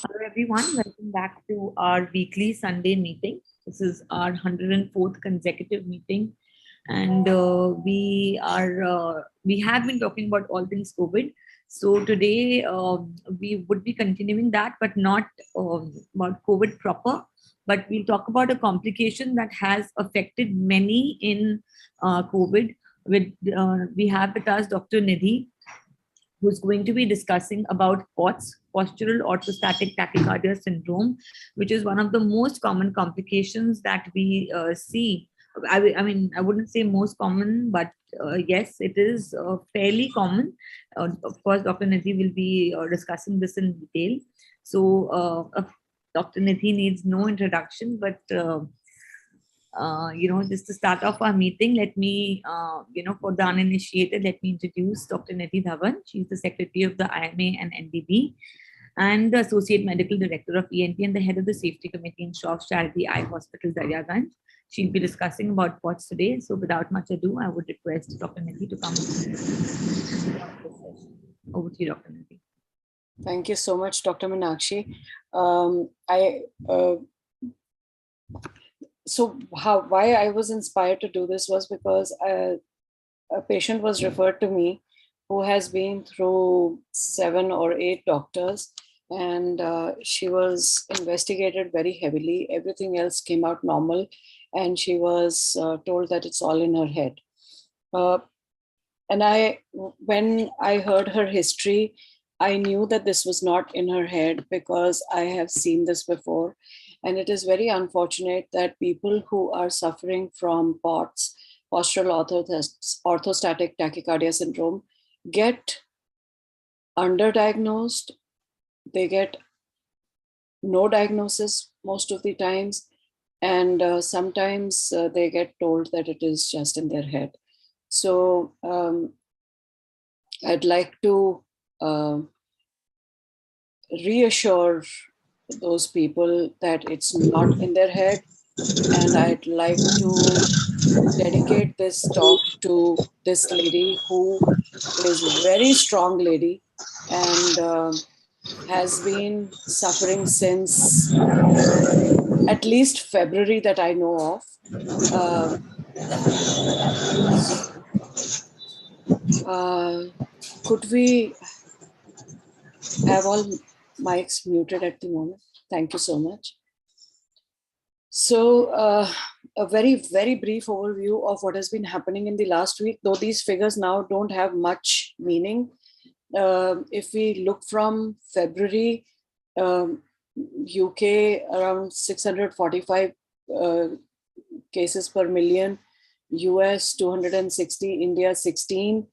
Hello everyone, welcome back to our weekly Sunday meeting. This is our 104th consecutive meeting, and we have been talking about all things COVID. So today we would be continuing that, but not about COVID proper. But we'll talk about a complication that has affected many in COVID. We have with us Dr. Nidhi, who's going to be discussing about POTS, postural orthostatic tachycardia syndrome, which is one of the most common complications that we see. I mean, I wouldn't say most common, but yes, it is fairly common. Of course, Dr. Nidhi will be discussing this in detail. So, Dr. Nidhi needs no introduction, but just to start off our meeting, let me, for the uninitiated, let me introduce Dr. Nidhi Dhawan. She's the secretary of the IMA and NDB and the associate medical director of ENT and the head of the safety committee in Shroff Charity Eye Hospital, Daryaganj. She'll be discussing about POTS today. So without much ado, I would request Dr. Nidhi to come. Over to you, Dr. Nidhi. Thank you so much, Dr. Meenakshi. Why I was inspired to do this was because a patient was referred to me who has been through 7 or 8 doctors, and she was investigated very heavily. Everything else came out normal, and she was told that it's all in her head. When I heard her history, I knew that this was not in her head because I have seen this before. And it is very unfortunate that people who are suffering from POTS, postural orthostatic tachycardia syndrome, get underdiagnosed. They get no diagnosis most of the times. And sometimes they get told that it is just in their head. So I'd like to reassure those people that it's not in their head, and I'd like to dedicate this talk to this lady who is a very strong lady and has been suffering since at least February that I know of. Could we have all mics muted at the moment? Thank you so much. So a very, very brief overview of what has been happening in the last week, though these figures now don't have much meaning. If we look from February, UK around 645 cases per million, US 260, India 16.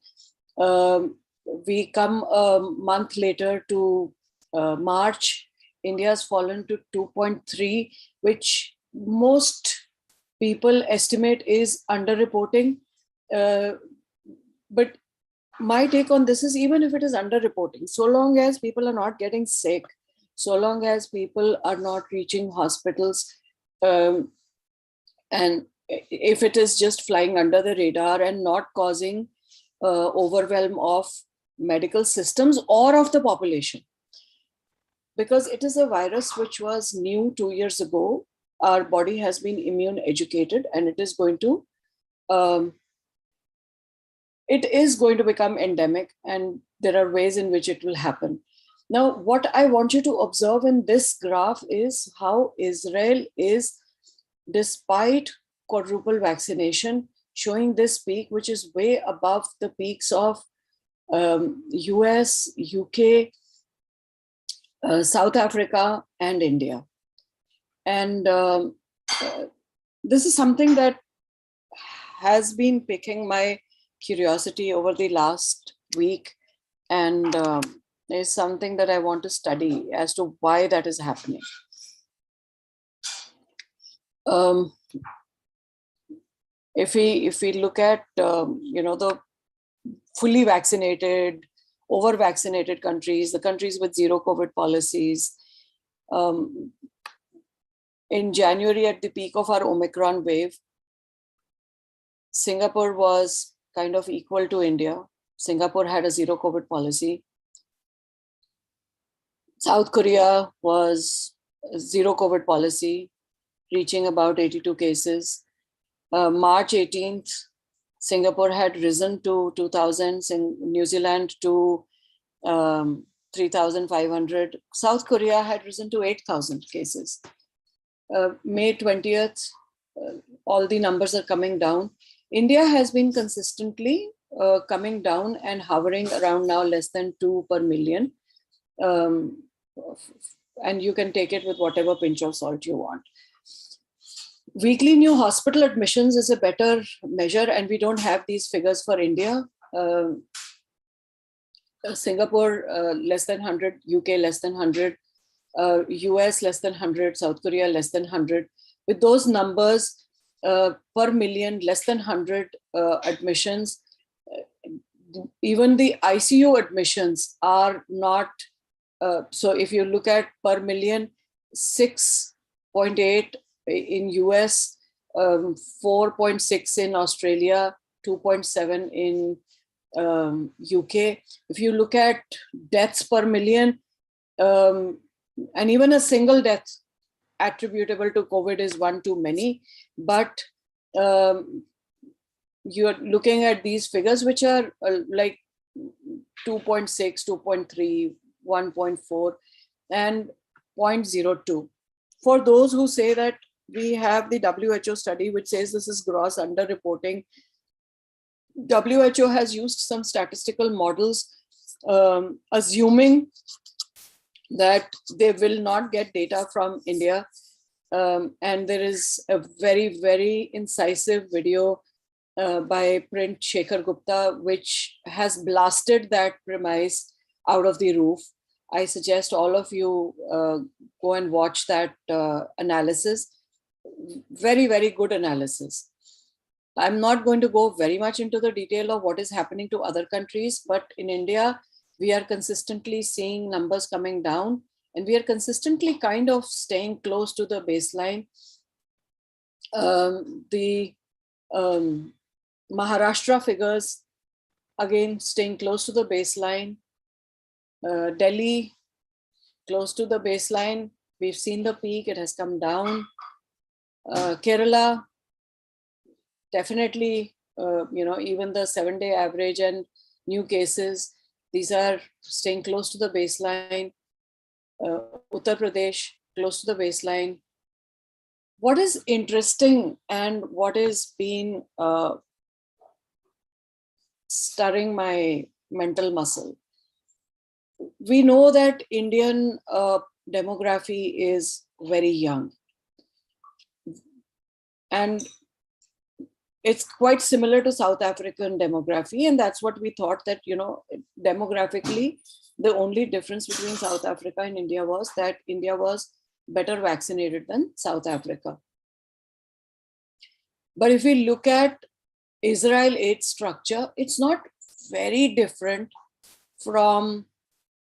We come a month later to March, India has fallen to 2.3, which most people estimate is underreporting. But my take on this is, even if it is underreporting, so long as people are not getting sick, so long as people are not reaching hospitals, and if it is just flying under the radar and not causing overwhelm of medical systems or of the population, because it is a virus which was new 2 years ago. Our body has been immune educated, and it is going to become endemic, and there are ways in which it will happen. Now, what I want you to observe in this graph is how Israel is, despite quadruple vaccination, showing this peak, which is way above the peaks of US, UK, South Africa, and India. And this is something that has been piquing my curiosity over the last week, and is something that I want to study as to why that is happening. If we look at the fully vaccinated, over vaccinated countries, the countries with zero COVID policies, in January, at the peak of our Omicron wave, Singapore was kind of equal to India. Singapore had a zero COVID policy. South Korea was zero COVID policy, reaching about 82 cases. March 18th, Singapore had risen to 2,000, New Zealand to 3,500. South Korea had risen to 8,000 cases. May 20th, all the numbers are coming down. India has been consistently coming down and hovering around now less than 2 per million. And you can take it with whatever pinch of salt you want. Weekly new hospital admissions is a better measure, and we don't have these figures for India. Singapore less than 100, UK less than 100, US less than 100, South Korea less than 100. With those numbers per million, less than 100 admissions, even the ICU admissions are not. So if you look at per million, 6.8 in US, 4.6 in Australia, 2.7 in UK. If you look at deaths per million, and even a single death attributable to COVID is one too many, but you're looking at these figures, which are like 2.6, 2.3, 1.4, and 0.02. For those who say that we have the WHO study, which says this is gross underreporting, WHO has used some statistical models, assuming that they will not get data from India. And there is a very, very incisive video by Prince Shekhar Gupta, which has blasted that premise out of the roof. I suggest all of you go and watch that analysis. Very, very good analysis. I'm not going to go very much into the detail of what is happening to other countries, but in India, we are consistently seeing numbers coming down, and we are consistently kind of staying close to the baseline. The Maharashtra figures, again, staying close to the baseline. Delhi, close to the baseline. We've seen the peak, it has come down. Kerala, definitely, even the 7-day average and new cases, these are staying close to the baseline. Uttar Pradesh, close to the baseline. What is interesting and what is been stirring my mental muscle, we know that Indian demography is very young. And it's quite similar to South African demography. And that's what we thought, that, demographically, the only difference between South Africa and India was that India was better vaccinated than South Africa. But if we look at Israel age structure, it's not very different from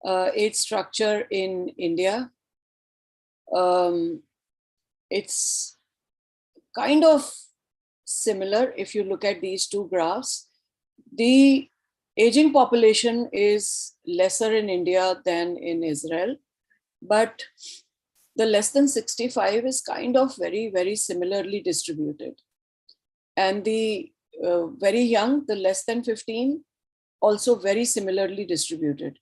age structure in India. It's kind of similar if you look at these two graphs. The aging population is lesser in India than in Israel, but the less than 65 is kind of very, very similarly distributed. And the very young, the less than 15, also very similarly distributed.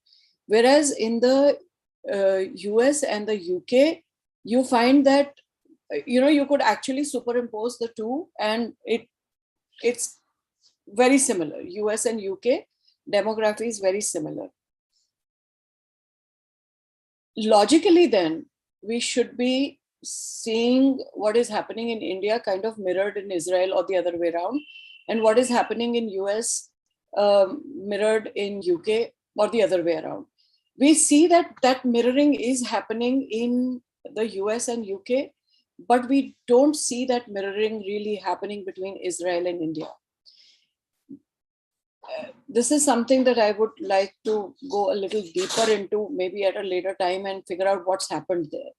Whereas in the US and the UK, you find that you could actually superimpose the two, and it's very similar. US and UK demography is very similar. Logically, then, we should be seeing what is happening in India kind of mirrored in Israel, or the other way around, and what is happening in US mirrored in UK, or the other way around. We see that mirroring is happening in the US and UK, but we don't see that mirroring really happening between Israel and India. This is something that I would like to go a little deeper into, maybe at a later time, and figure out what's happened there.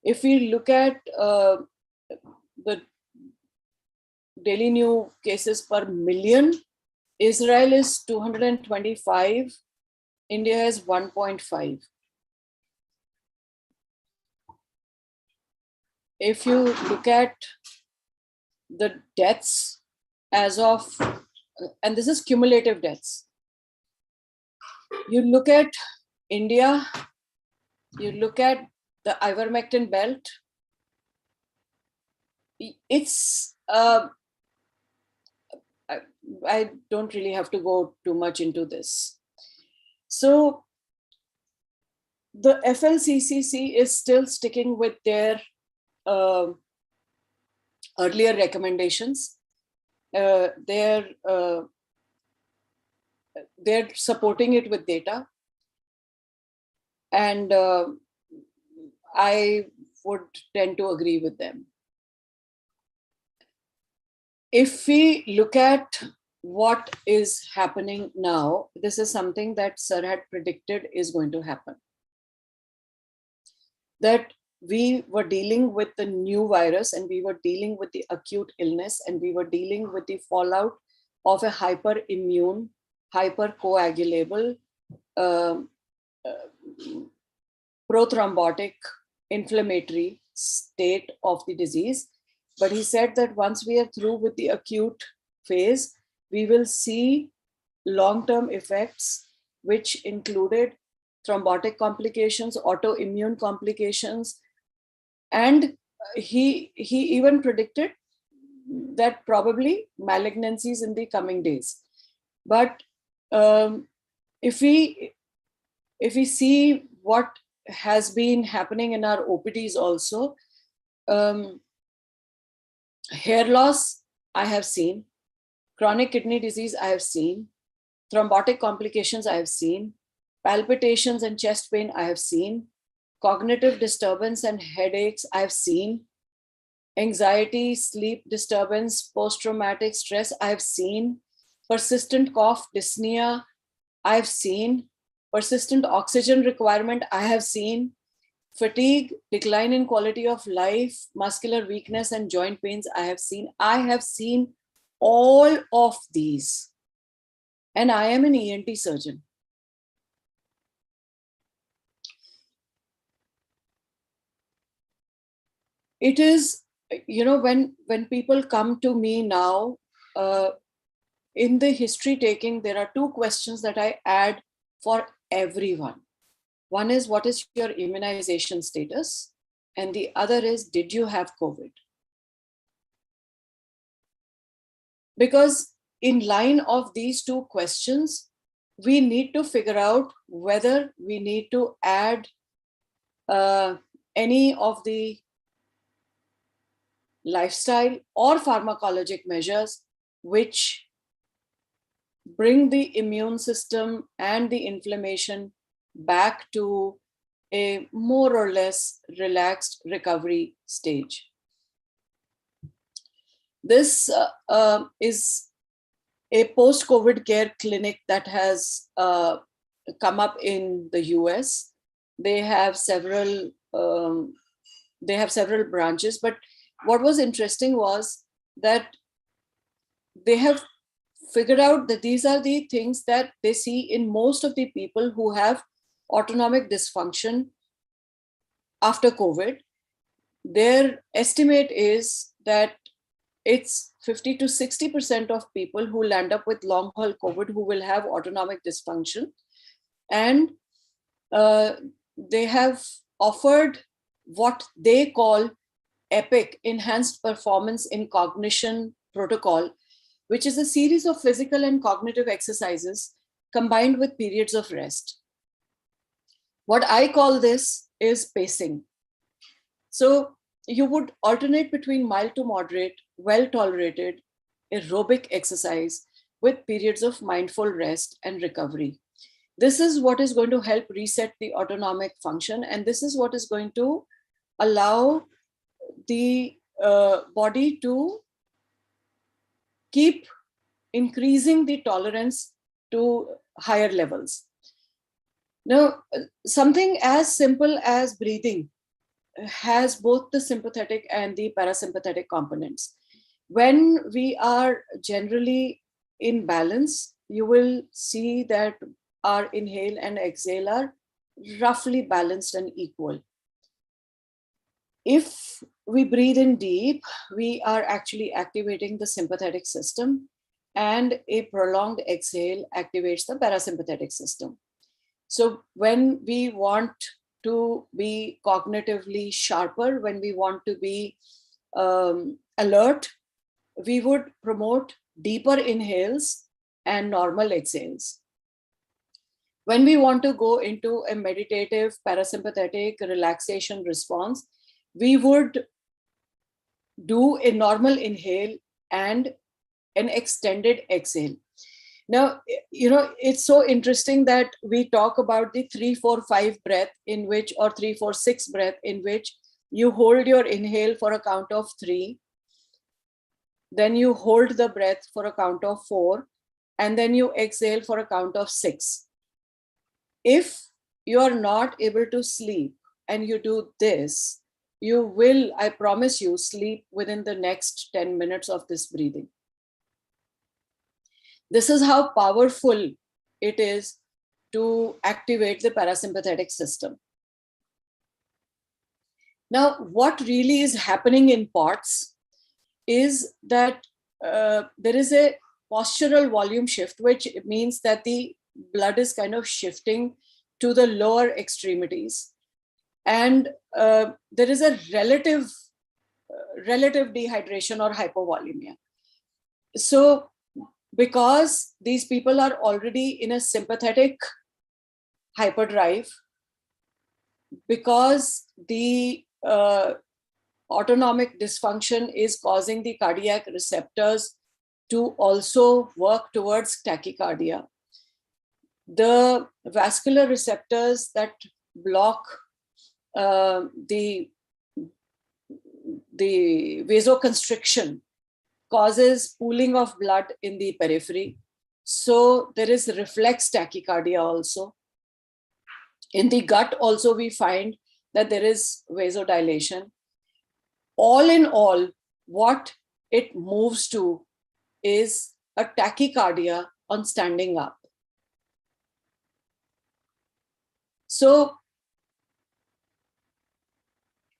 If we look at the daily new cases per million, Israel is 225, India is 1.5. if you look at the deaths as of, and this is cumulative deaths, you look at India, you look at the ivermectin belt, it's, I don't really have to go too much into this. So the FLCCC is still sticking with their earlier recommendations. They're supporting it with data. And I would tend to agree with them. If we look at what is happening now, this is something that Sir had predicted is going to happen. That we were dealing with the new virus, and we were dealing with the acute illness, and we were dealing with the fallout of a hyperimmune, hypercoagulable, prothrombotic, inflammatory state of the disease. But he said that once we are through with the acute phase, we will see long-term effects, which included thrombotic complications, autoimmune complications, and he even predicted that probably malignancies in the coming days. But if we see what has been happening in our OPDs also, hair loss I have seen, chronic kidney disease I have seen, thrombotic complications I have seen, palpitations and chest pain I have seen, cognitive disturbance and headaches I have seen, anxiety, sleep disturbance, post-traumatic stress I have seen, persistent cough, dyspnea I have seen, persistent oxygen requirement I have seen, fatigue, decline in quality of life, muscular weakness and joint pains I have seen. I have seen all of these. And I am an ENT surgeon. It is, when people come to me now, in the history taking, there are two questions that I add for everyone. One is, what is your immunization status? And the other is, did you have COVID? Because in line of these two questions, we need to figure out whether we need to add any of the lifestyle or pharmacologic measures which bring the immune system and the inflammation back to a more or less relaxed recovery stage. This is a post-COVID care clinic that has come up in the US. They have several branches, but what was interesting was that they have figured out that these are the things that they see in most of the people who have autonomic dysfunction after COVID. Their estimate is that it's 50 to 60% of people who land up with long haul COVID who will have autonomic dysfunction. And they have offered what they call EPIC, Enhanced Performance in Cognition Protocol, which is a series of physical and cognitive exercises combined with periods of rest. What I call this is pacing. So you would alternate between mild to moderate, well-tolerated aerobic exercise with periods of mindful rest and recovery. This is what is going to help reset the autonomic function, and this is what is going to allow the body to keep increasing the tolerance to higher levels. Now, something as simple as breathing has both the sympathetic and the parasympathetic components. When we are generally in balance, you will see that our inhale and exhale are roughly balanced and equal. If we breathe in deep, we are actually activating the sympathetic system, and a prolonged exhale activates the parasympathetic system. So when we want to be cognitively sharper, when we want to be alert, we would promote deeper inhales and normal exhales. When we want to go into a meditative parasympathetic relaxation response, we would do a normal inhale and an extended exhale. Now, it's so interesting that we talk about the 3-4-5 breath in which, or 3-4-6 breath in which you hold your inhale for a count of 3, then you hold the breath for a count of 4, and then you exhale for a count of 6. If you are not able to sleep and you do this, you will, I promise you, sleep within the next 10 minutes of this breathing. This is how powerful it is to activate the parasympathetic system. Now, what really is happening in POTS is that there is a postural volume shift, which means that the blood is kind of shifting to the lower extremities. And there is a relative dehydration or hypovolemia. So because these people are already in a sympathetic hyperdrive, because the autonomic dysfunction is causing the cardiac receptors to also work towards tachycardia, the vascular receptors that block the vasoconstriction causes pooling of blood in the periphery. So there is reflex tachycardia also. In the gut also we find that there is vasodilation. All in all, what it moves to is a tachycardia on standing up. So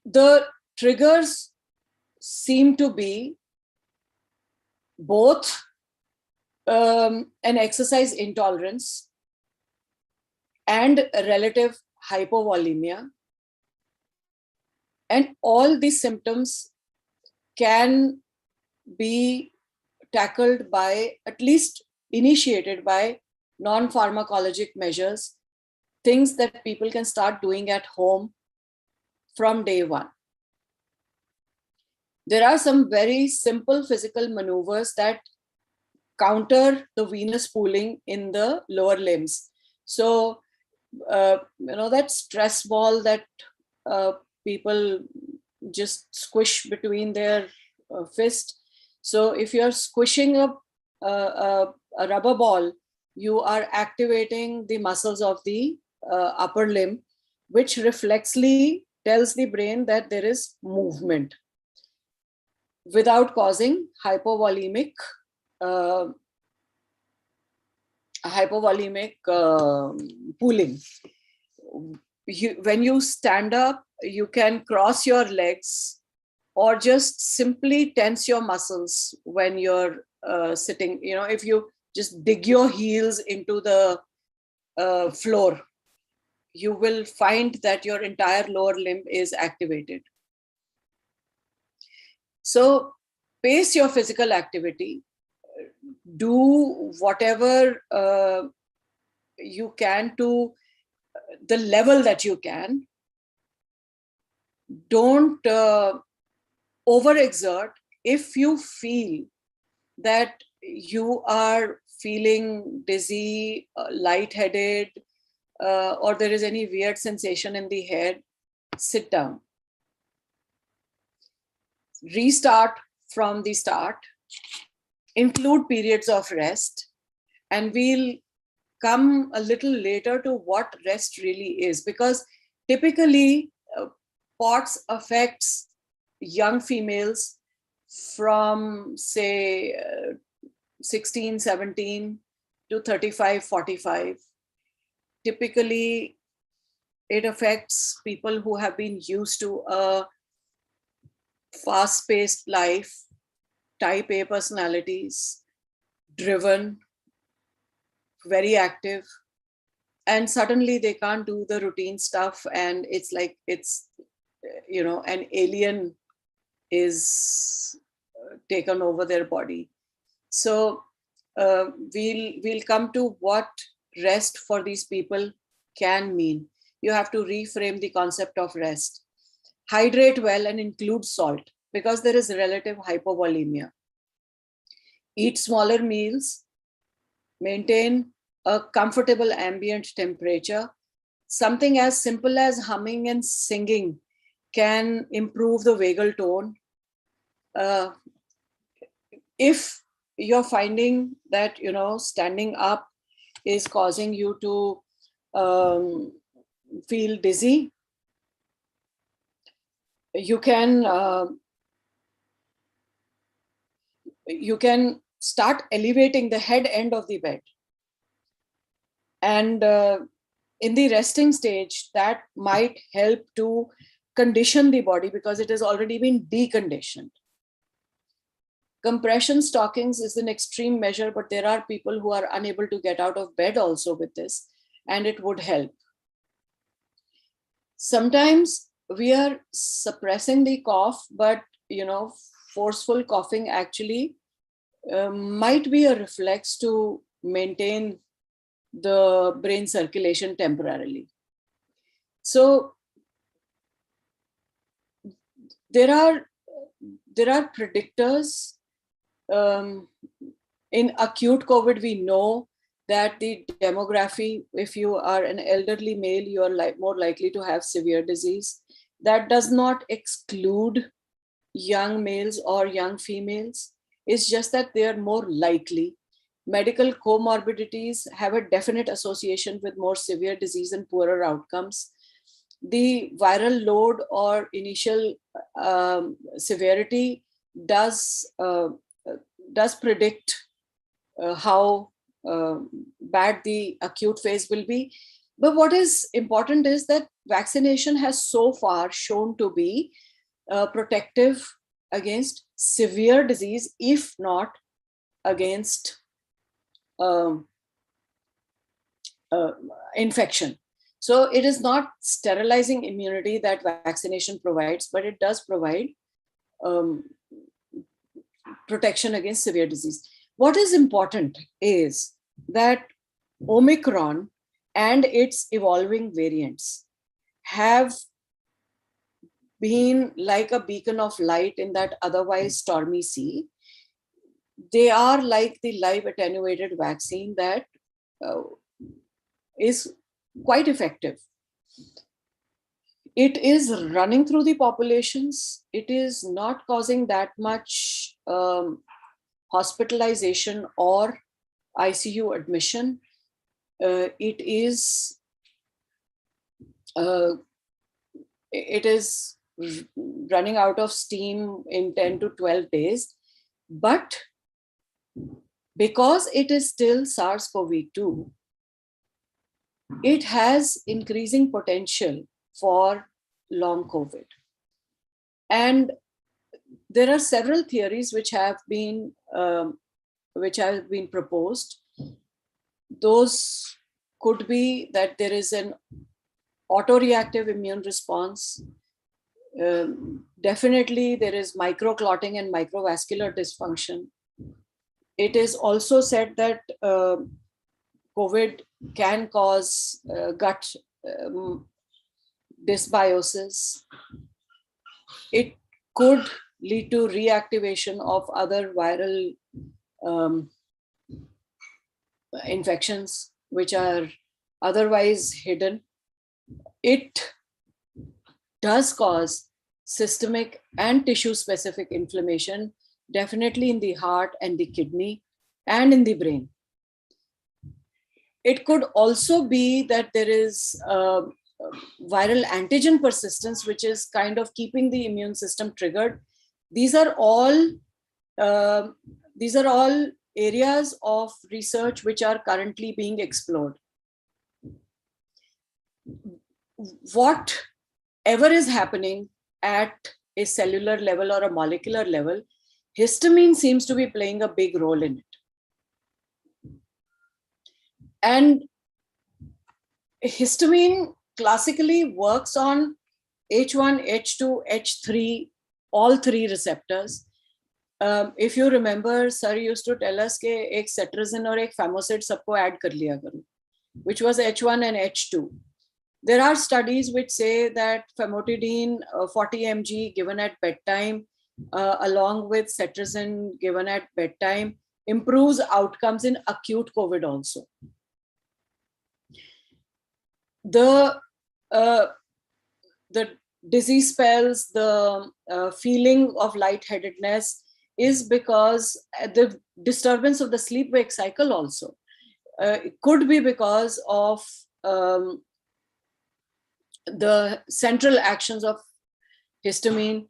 the triggers seem to be both an exercise intolerance and a relative hypovolemia. And all these symptoms can be tackled by, at least initiated by, non-pharmacologic measures, things that people can start doing at home from day one. There are some very simple physical maneuvers that counter the venous pooling in the lower limbs. So, that stress ball that people just squish between their fist. So if you're squishing a rubber ball, you are activating the muscles of the upper limb, which reflexly tells the brain that there is movement without causing hypovolemic pooling. When you stand up, you can cross your legs or just simply tense your muscles when you're sitting. If you just dig your heels into the floor, you will find that your entire lower limb is activated. So pace your physical activity. Do whatever you can to the level that you can. Don't overexert. If you feel that you are feeling dizzy, lightheaded, or there is any weird sensation in the head, sit down. Restart from the start. Include periods of rest, and we'll come a little later to what rest really is, because typically POTS affects young females from say 16, 17 to 35, 45. Typically, it affects people who have been used to a fast-paced life, type A personalities, driven, very active, and suddenly they can't do the routine stuff, and it's like an alien is taken over their body. So we'll come to what rest for these people can mean. You have to reframe the concept of rest. Hydrate well and include salt, because there is relative hypovolemia. Eat smaller meals, maintain a comfortable ambient temperature. Something as simple as humming and singing can improve the vagal tone. If you're finding that standing up is causing you to feel dizzy, you can start elevating the head end of the bed, and in the resting stage that might help to condition the body, because it has already been deconditioned. Compression stockings is an extreme measure, but there are people who are unable to get out of bed also with this, and it would help. Sometimes we are suppressing the cough, but forceful coughing actually might be a reflex to maintain the brain circulation temporarily. So there are predictors. In acute COVID, we know that the demography, if you are an elderly male, you are more likely to have severe disease. That does not exclude young males or young females. It's just that they are more likely. Medical comorbidities have a definite association with more severe disease and poorer outcomes. The viral load or initial severity does predict how bad the acute phase will be. But what is important is that vaccination has so far shown to be protective against severe disease, if not against infection. So it is not sterilizing immunity that vaccination provides, but it does provide protection against severe disease. What is important is that Omicron and its evolving variants have been like a beacon of light in that otherwise stormy sea. They are like the live attenuated vaccine that is quite effective. It is running through the populations. It is not causing that much hospitalization or ICU admission. It is running out of steam in 10 to 12 days. But because it is still SARS-CoV-2, it has increasing potential for long COVID. And there are several theories which have been proposed. Those could be that there is an autoreactive immune response. Definitely there is microclotting and microvascular dysfunction. It is also said that COVID can cause gut dysbiosis. It could lead to reactivation of other viral infections which are otherwise hidden. It does cause systemic and tissue-specific inflammation, definitely in the heart and the kidney and in the brain. It could also be that there is viral antigen persistence, which is kind of keeping the immune system triggered. These are all areas of research which are currently being explored. Whatever is happening at a cellular level or a molecular level, histamine seems to be playing a big role in it. And histamine classically works on H1, H2, H3, all three receptors. If you remember, sir used to tell us कि एक cetirizine और एक famocid सबको add कर लिया करो, which was H1 and H2. There are studies which say that famotidine 40 mg given at bedtime along with cetirizine given at bedtime improves outcomes in acute COVID also. The disease spells, the feeling of lightheadedness is because the disturbance of the sleep-wake cycle also. It could be because of the central actions of histamine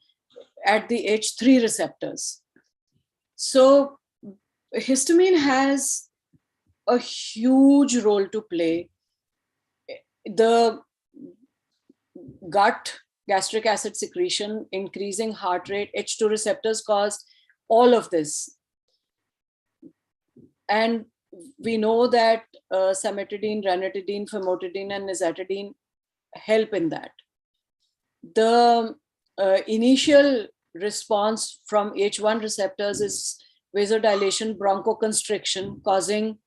at the H3 receptors. So histamine has a huge role to play. The gut, gastric acid secretion, increasing heart rate, H2 receptors cause all of this. And we know that cimetidine, ranitidine, famotidine, and nizatidine help in that. The initial response from H1 receptors is vasodilation, bronchoconstriction, causing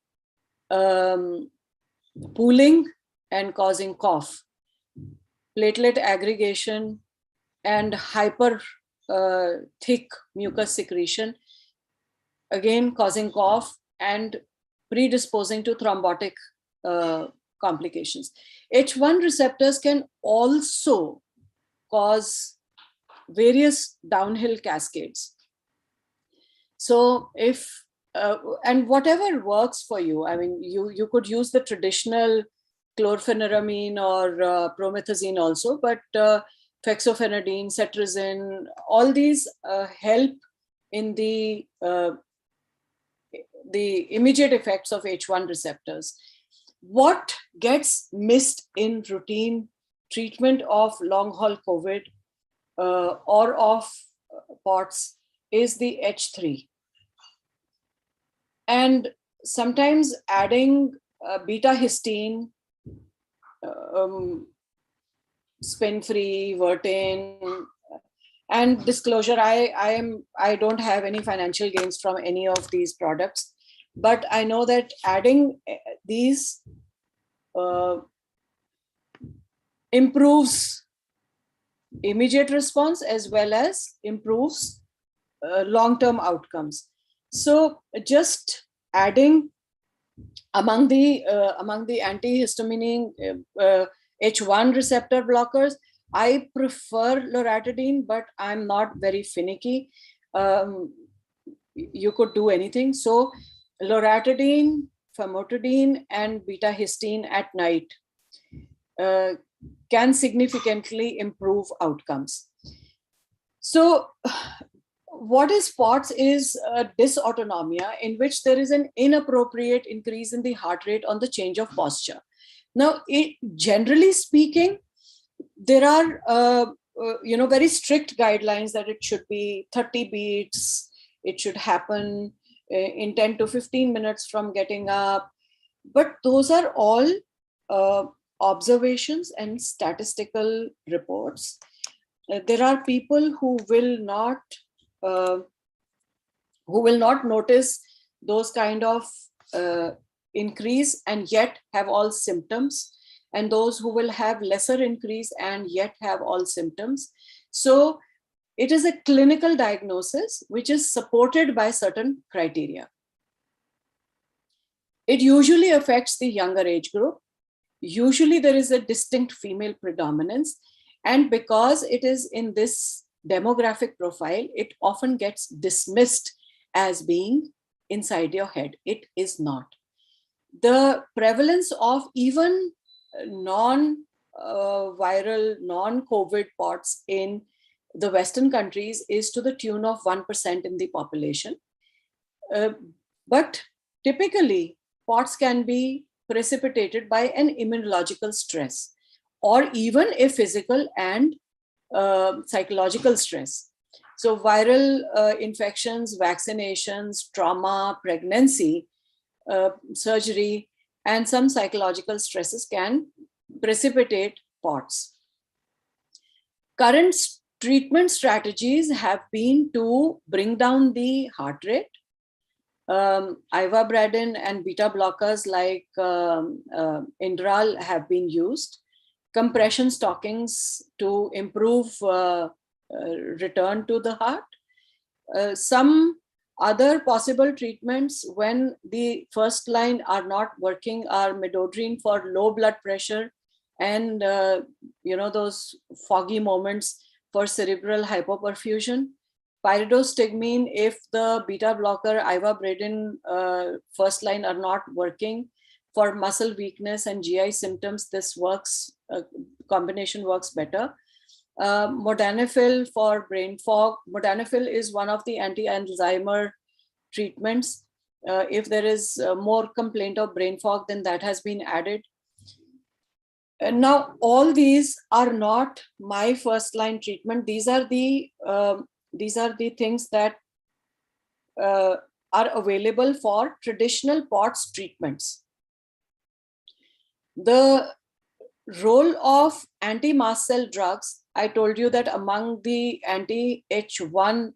pooling and causing cough, platelet aggregation, and hyper thick mucus secretion, again causing cough and predisposing to thrombotic complications. H1 receptors can also cause various downhill cascades. So if, and whatever works for you, I mean, you could use the traditional chlorpheniramine or promethazine also, but fexofenadine, cetirizine, all these help in the immediate effects of H1 receptors. What gets missed in routine treatment of long haul COVID or of POTS is the H3. And sometimes adding beta histine, spin-free, Vertin, and disclosure, I don't have any financial gains from any of these products, but I know that adding these improves immediate response as well as improves long-term outcomes. So just adding among the antihistaminic H1 receptor blockers, I prefer loratadine, but I'm not very finicky. You could do anything. So loratadine, famotidine, and beta histine at night can significantly improve outcomes. So what is POTS is a dysautonomia in which there is an inappropriate increase in the heart rate on the change of posture. Now, generally speaking, there are very strict guidelines that it should be 30 beats, it should happen in 10 to 15 minutes from getting up. But those are all observations and statistical reports. There are people who will not notice those kind of increase and yet have all symptoms, and those who will have lesser increase and yet have all symptoms. So it is a clinical diagnosis which is supported by certain criteria. It usually affects the younger age group. Usually there is a distinct female predominance, and because it is in this demographic profile, it often gets dismissed as being inside your head. It is not. The prevalence of even non-viral, non-COVID POTS in the Western countries is to the tune of 1% in the population. But typically, POTS can be precipitated by an immunological stress or even a physical and psychological stress. So viral infections, vaccinations, trauma, pregnancy, surgery, and some psychological stresses can precipitate POTS. Current treatment strategies have been to bring down the heart rate. Ivabradine and beta blockers like Indral have been used. Compression stockings to improve return to the heart. Some other possible treatments when the first line are not working are midodrine for low blood pressure and those foggy moments for cerebral hypoperfusion. Pyridostigmine if the beta blocker ivabradine first line are not working. For muscle weakness and GI symptoms, this works, combination works better. Modafinil for brain fog. Modafinil is one of the anti-Alzheimer treatments. If there is more complaint of brain fog, then that has been added. Now, all these are not my first line treatment. These are the things that are available for traditional POTS treatments. The role of anti-mast cell drugs, I told you that among the anti-H1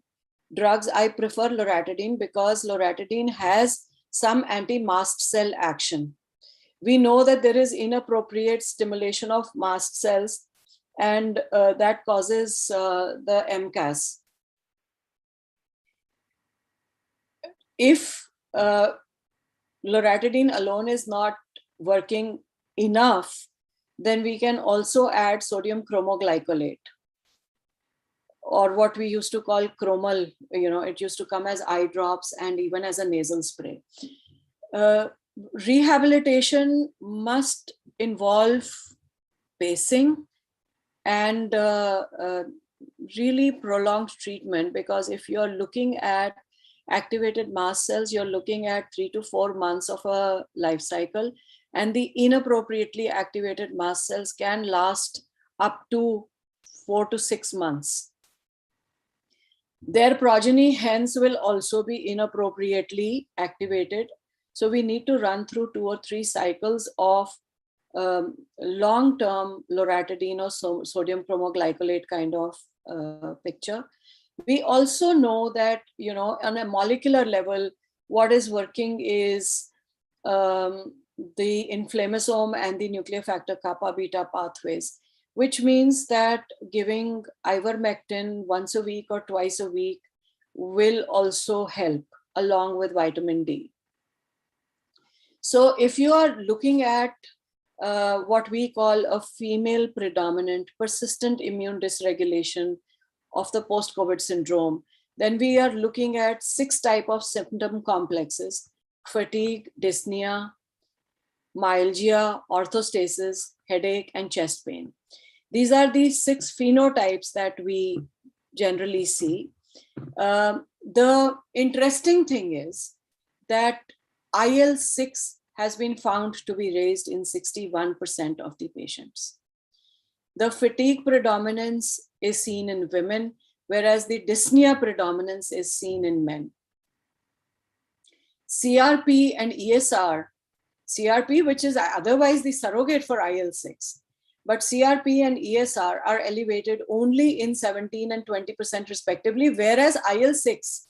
drugs, I prefer loratadine because loratadine has some anti-mast cell action. We know that there is inappropriate stimulation of mast cells and that causes the MCAS. If loratadine alone is not working enough, then we can also add sodium chromoglycolate, or what we used to call chromal. It used to come as eye drops and even as a nasal spray. Rehabilitation must involve pacing and really prolonged treatment, because if you're looking at activated mast cells, you're looking at 3 to 4 months of a life cycle, and the inappropriately activated mast cells can last up to 4 to 6 months. Their progeny hence will also be inappropriately activated. So we need to run through 2 or 3 cycles of long-term loratadine or sodium chromoglycolate kind of picture. We also know that, on a molecular level, what is working is the inflammasome and the nuclear factor kappa beta pathways, which means that giving ivermectin once a week or twice a week will also help, along with vitamin D. So if you are looking at what we call a female predominant persistent immune dysregulation of the post-COVID syndrome, then we are looking at 6 types of symptom complexes: fatigue, dyspnea, myalgia, orthostasis, headache, and chest pain. These are the 6 phenotypes that we generally see. The interesting thing is that IL-6 has been found to be raised in 61% of the patients. The fatigue predominance is seen in women, whereas the dyspnea predominance is seen in men. CRP and ESR, CRP, which is otherwise the surrogate for IL-6, but CRP and ESR are elevated only in 17 and 20% respectively, whereas IL-6,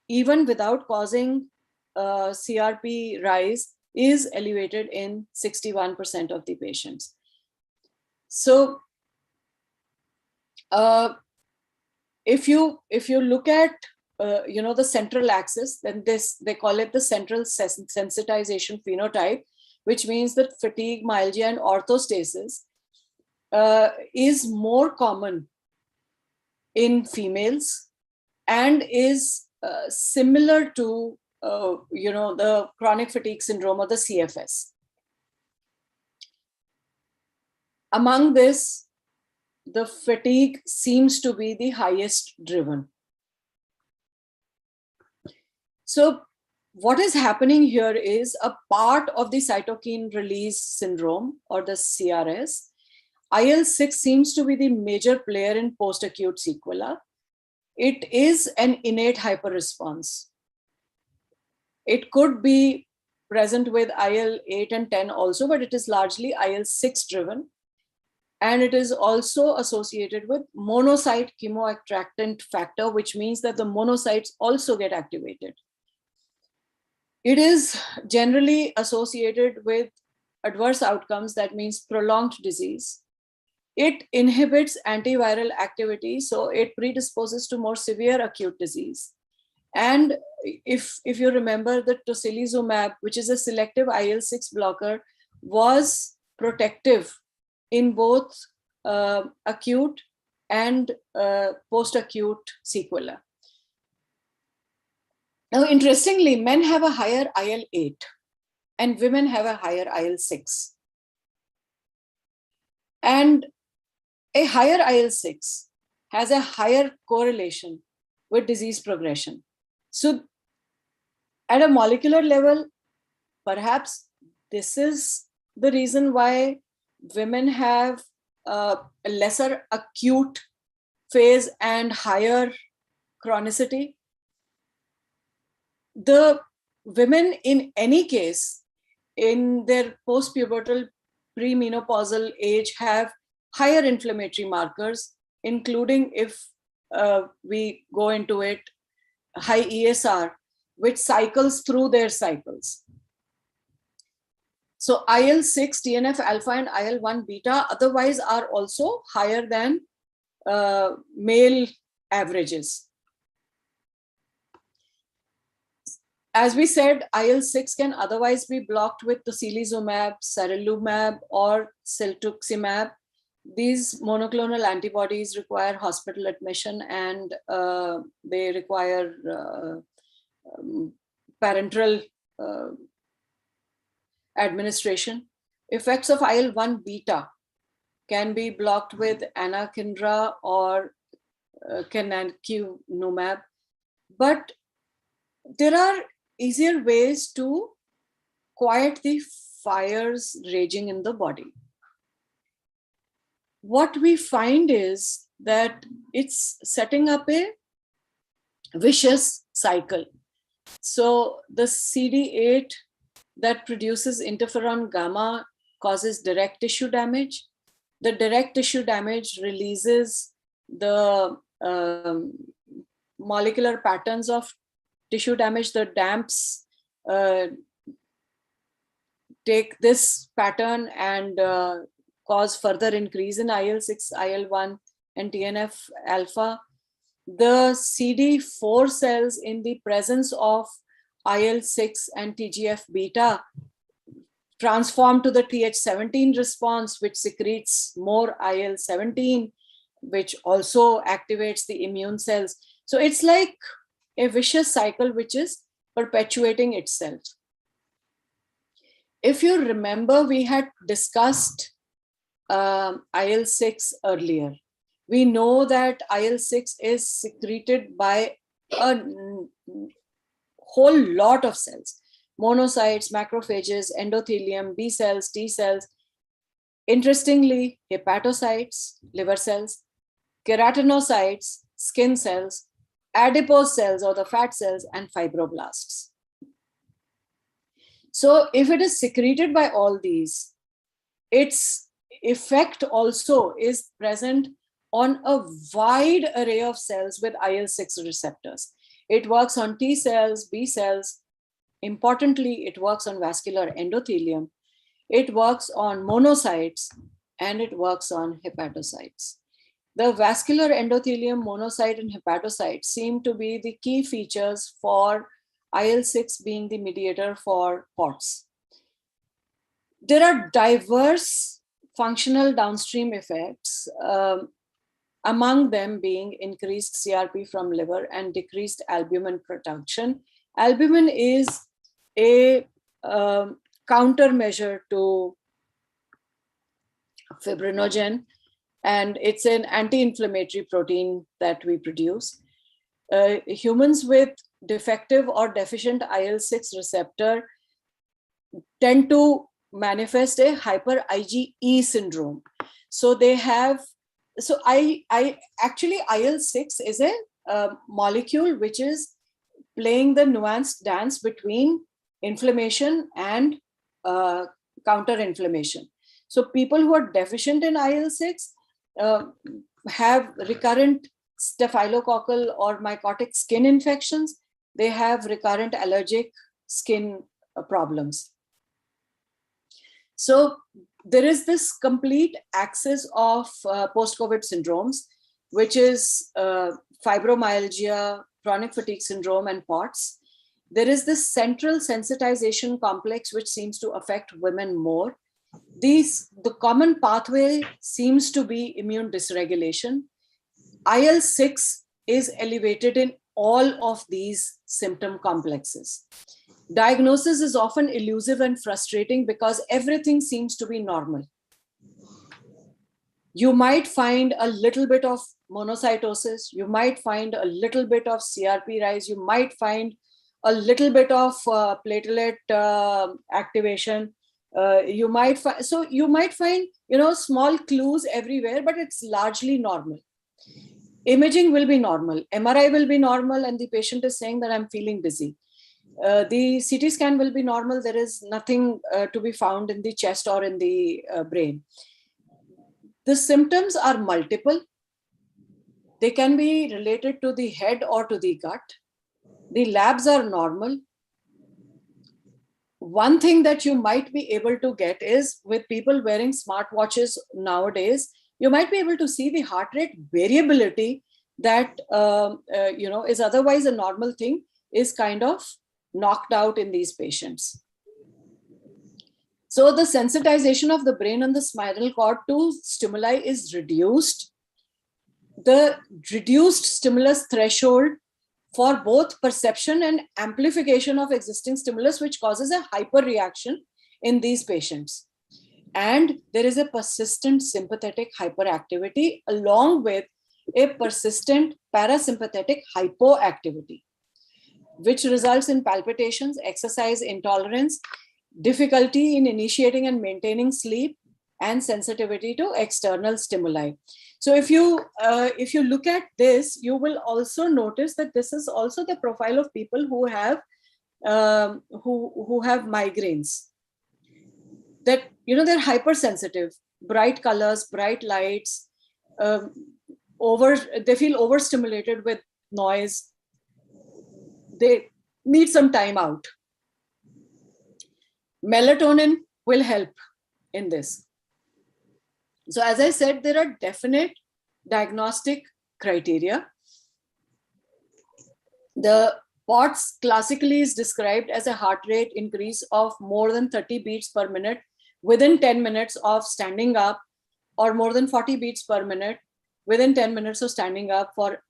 even without causing CRP rise, is elevated in 61% of the patients. So if you look at the central axis, then they call it the central sensitization phenotype, which means that fatigue, myalgia, and orthostasis is more common in females and is similar to the chronic fatigue syndrome or the CFS. Among this, the fatigue seems to be the highest driven. So what is happening here is a part of the cytokine release syndrome, or the CRS, IL-6 seems to be the major player in post-acute sequela. It is an innate hyperresponse. It could be present with IL-8 and 10 also, but it is largely IL-6 driven. And it is also associated with monocyte chemoattractant factor, which means that the monocytes also get activated. It is generally associated with adverse outcomes, that means prolonged disease. It inhibits antiviral activity, so it predisposes to more severe acute disease. And if you remember, the tocilizumab, which is a selective IL-6 blocker, was protective in both acute and post-acute sequela. Now, interestingly, men have a higher IL-8 and women have a higher IL-6. And a higher IL-6 has a higher correlation with disease progression. So at a molecular level, perhaps this is the reason why women have a lesser acute phase and higher chronicity. The women, in any case, in their post-pubertal, premenopausal age, have higher inflammatory markers, including, if we go into it, high ESR, which cycles through their cycles. So IL-6, TNF alpha, and IL-1 beta otherwise are also higher than male averages. As we said, IL-6 can otherwise be blocked with tocilizumab, sarilumab, or cetuximab. These monoclonal antibodies require hospital admission, and they require parenteral administration. Effects of IL-1 beta can be blocked with anakinra or canakinumab, but there are easier ways to quiet the fires raging in the body. What we find is that it's setting up a vicious cycle. So the CD8 that produces interferon gamma causes direct tissue damage. The direct tissue damage releases the molecular patterns of tissue damage. The DAMPs take this pattern and cause further increase in IL-6, IL-1, and TNF alpha. The CD4 cells, in the presence of IL-6 and TGF beta, transform to the Th17 response, which secretes more IL-17, which also activates the immune cells. So it's like a vicious cycle which is perpetuating itself. If you remember, we had discussed IL-6 earlier. We know that IL-6 is secreted by a whole lot of cells: monocytes, macrophages, endothelium, B cells, T cells. Interestingly, hepatocytes, liver cells, keratinocytes, skin cells, adipose cells or the fat cells, and fibroblasts. So if it is secreted by all these, its effect also is present on a wide array of cells with IL-6 receptors. It works on T cells, B cells. Importantly, it works on vascular endothelium. It works on monocytes, and it works on hepatocytes. The vascular endothelium, monocyte, and hepatocyte seem to be the key features for IL-6 being the mediator for POTS. There are diverse functional downstream effects, among them being increased CRP from liver and decreased albumin production. Albumin is a countermeasure to fibrinogen, and it's an anti-inflammatory protein that we produce. Humans with defective or deficient IL-6 receptor tend to manifest a hyper IgE syndrome. So they have, so I actually IL-6 is a molecule which is playing the nuanced dance between inflammation and counter-inflammation. So people who are deficient in IL-6 have recurrent staphylococcal or mycotic skin infections. They have recurrent allergic skin problems. So there is this complete axis of post-COVID syndromes, which is fibromyalgia, chronic fatigue syndrome, and POTS. There is this central sensitization complex, which seems to affect women more. The common pathway seems to be immune dysregulation. IL-6 is elevated in all of these symptom complexes. Diagnosis is often elusive and frustrating because everything seems to be normal. You might find a little bit of monocytosis, you might find a little bit of CRP rise, you might find a little bit of platelet activation. You might find small clues everywhere, but it's largely normal. Imaging will be normal, MRI will be normal, and the patient is saying that I'm feeling dizzy. The CT scan will be normal. There is nothing to be found in the chest or in the brain. The symptoms are multiple. They can be related to the head or to the gut. The labs are normal. One thing that you might be able to get is, with people wearing smartwatches nowadays, you might be able to see the heart rate variability that is otherwise a normal thing, is kind of knocked out in these patients. So the sensitization of the brain and the spinal cord to stimuli is reduced. The reduced stimulus threshold for both perception and amplification of existing stimulus, which causes a hyperreaction in these patients. And there is a persistent sympathetic hyperactivity along with a persistent parasympathetic hypoactivity, which results in palpitations, exercise intolerance, difficulty in initiating and maintaining sleep, and sensitivity to external stimuli. So if you look at this, you will also notice that this is also the profile of people who have migraines. That they're hypersensitive, bright colors, bright lights, they feel overstimulated with noise. They need some time out. Melatonin will help in this. So as I said, there are definite diagnostic criteria. The POTS classically is described as a heart rate increase of more than 30 beats per minute within 10 minutes of standing up, or more than 40 beats per minute within 10 minutes of standing up for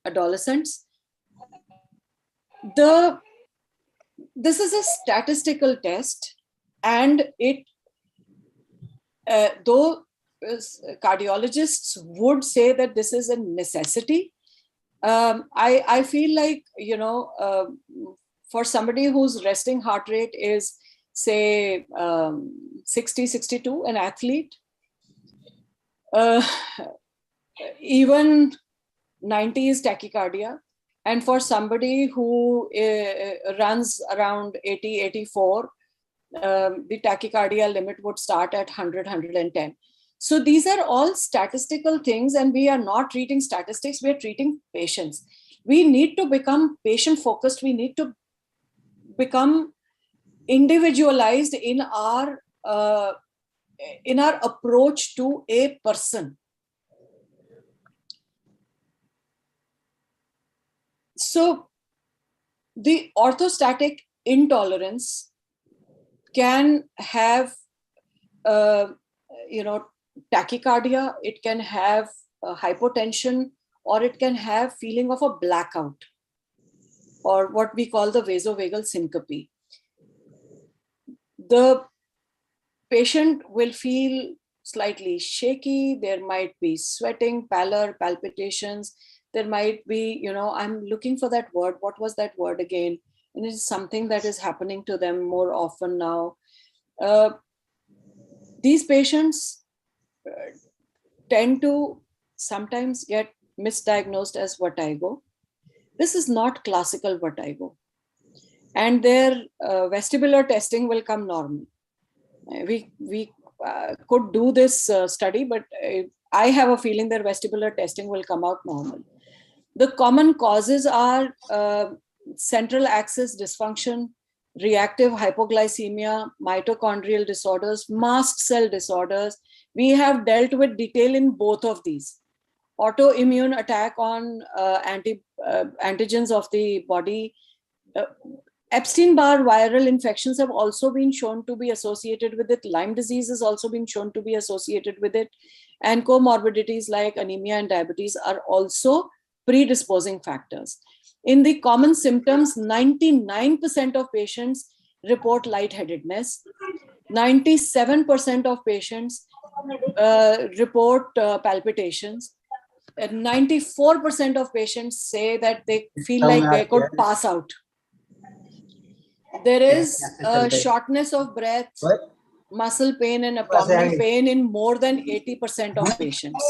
adolescents. This is a statistical test, and though cardiologists would say that this is a necessity, I feel like, for somebody whose resting heart rate is, say, 60, 62, an athlete, even 90 is tachycardia. And for somebody who runs around 80, 84, the tachycardia limit would start at 100, 110. So these are all statistical things, and we are not treating statistics, we are treating patients. We need to become patient focused. We need to become individualized in our approach to a person. So the orthostatic intolerance can have, tachycardia, it can have hypotension, or it can have feeling of a blackout, or what we call the vasovagal syncope. The patient will feel slightly shaky. There might be sweating, pallor, palpitations. There might be, I'm looking for that word. What was that word again? And it's something that is happening to them more often now. These patients tend to sometimes get misdiagnosed as vertigo. This is not classical vertigo. And their vestibular testing will come normal. We could do this study, but I have a feeling their vestibular testing will come out normal. The common causes are central axis dysfunction, reactive hypoglycemia, mitochondrial disorders, mast cell disorders. We have dealt with detail in both of these. Autoimmune attack on antigens of the body. Epstein-Barr viral infections have also been shown to be associated with it. Lyme disease has also been shown to be associated with it. And comorbidities like anemia and diabetes are also predisposing factors. In the common symptoms, 99% of patients report lightheadedness. 97% of patients report palpitations. 94% of patients say that they feel like they could pass out. There is shortness of breath, muscle pain, and abdominal pain in more than 80% of patients.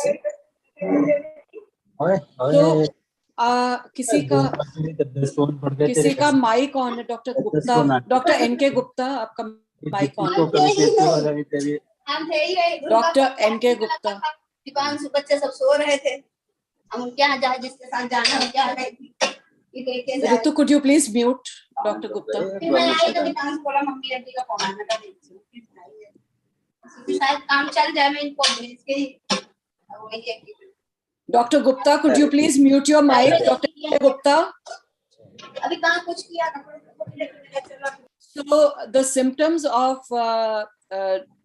So, किसी का mic on है doctor Gupta, doctor NK Gupta, आपका mic on है। Doctor NK Gupta, Deepanshu बच्चे सब सो रहे थे, हम क्या जाए जिसके साथ जाना हो क्या है। Ritu, could you please mute Dr. Gupta? फिर मैं आई तो दीपांशु बोला मम्मी आंटी का फोन आना था, शायद काम चल जाए, मैं इनको भेज के Dr. Gupta, could you please mute your mic, Dr. Gupta? So the symptoms of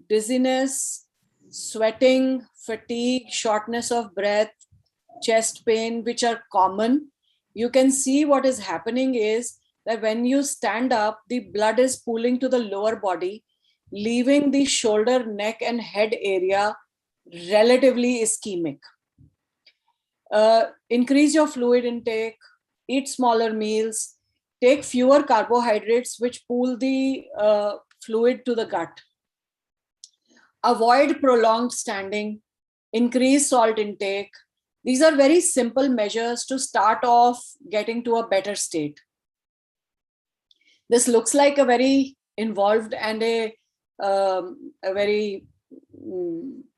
dizziness, sweating, fatigue, shortness of breath, chest pain, which are common, you can see what is happening is that when you stand up, the blood is pooling to the lower body, leaving the shoulder, neck, and head area relatively ischemic. Increase your fluid intake, eat smaller meals, take fewer carbohydrates which pool the fluid to the gut. Avoid prolonged standing, increase salt intake. These are very simple measures to start off getting to a better state. This looks like a very involved and a very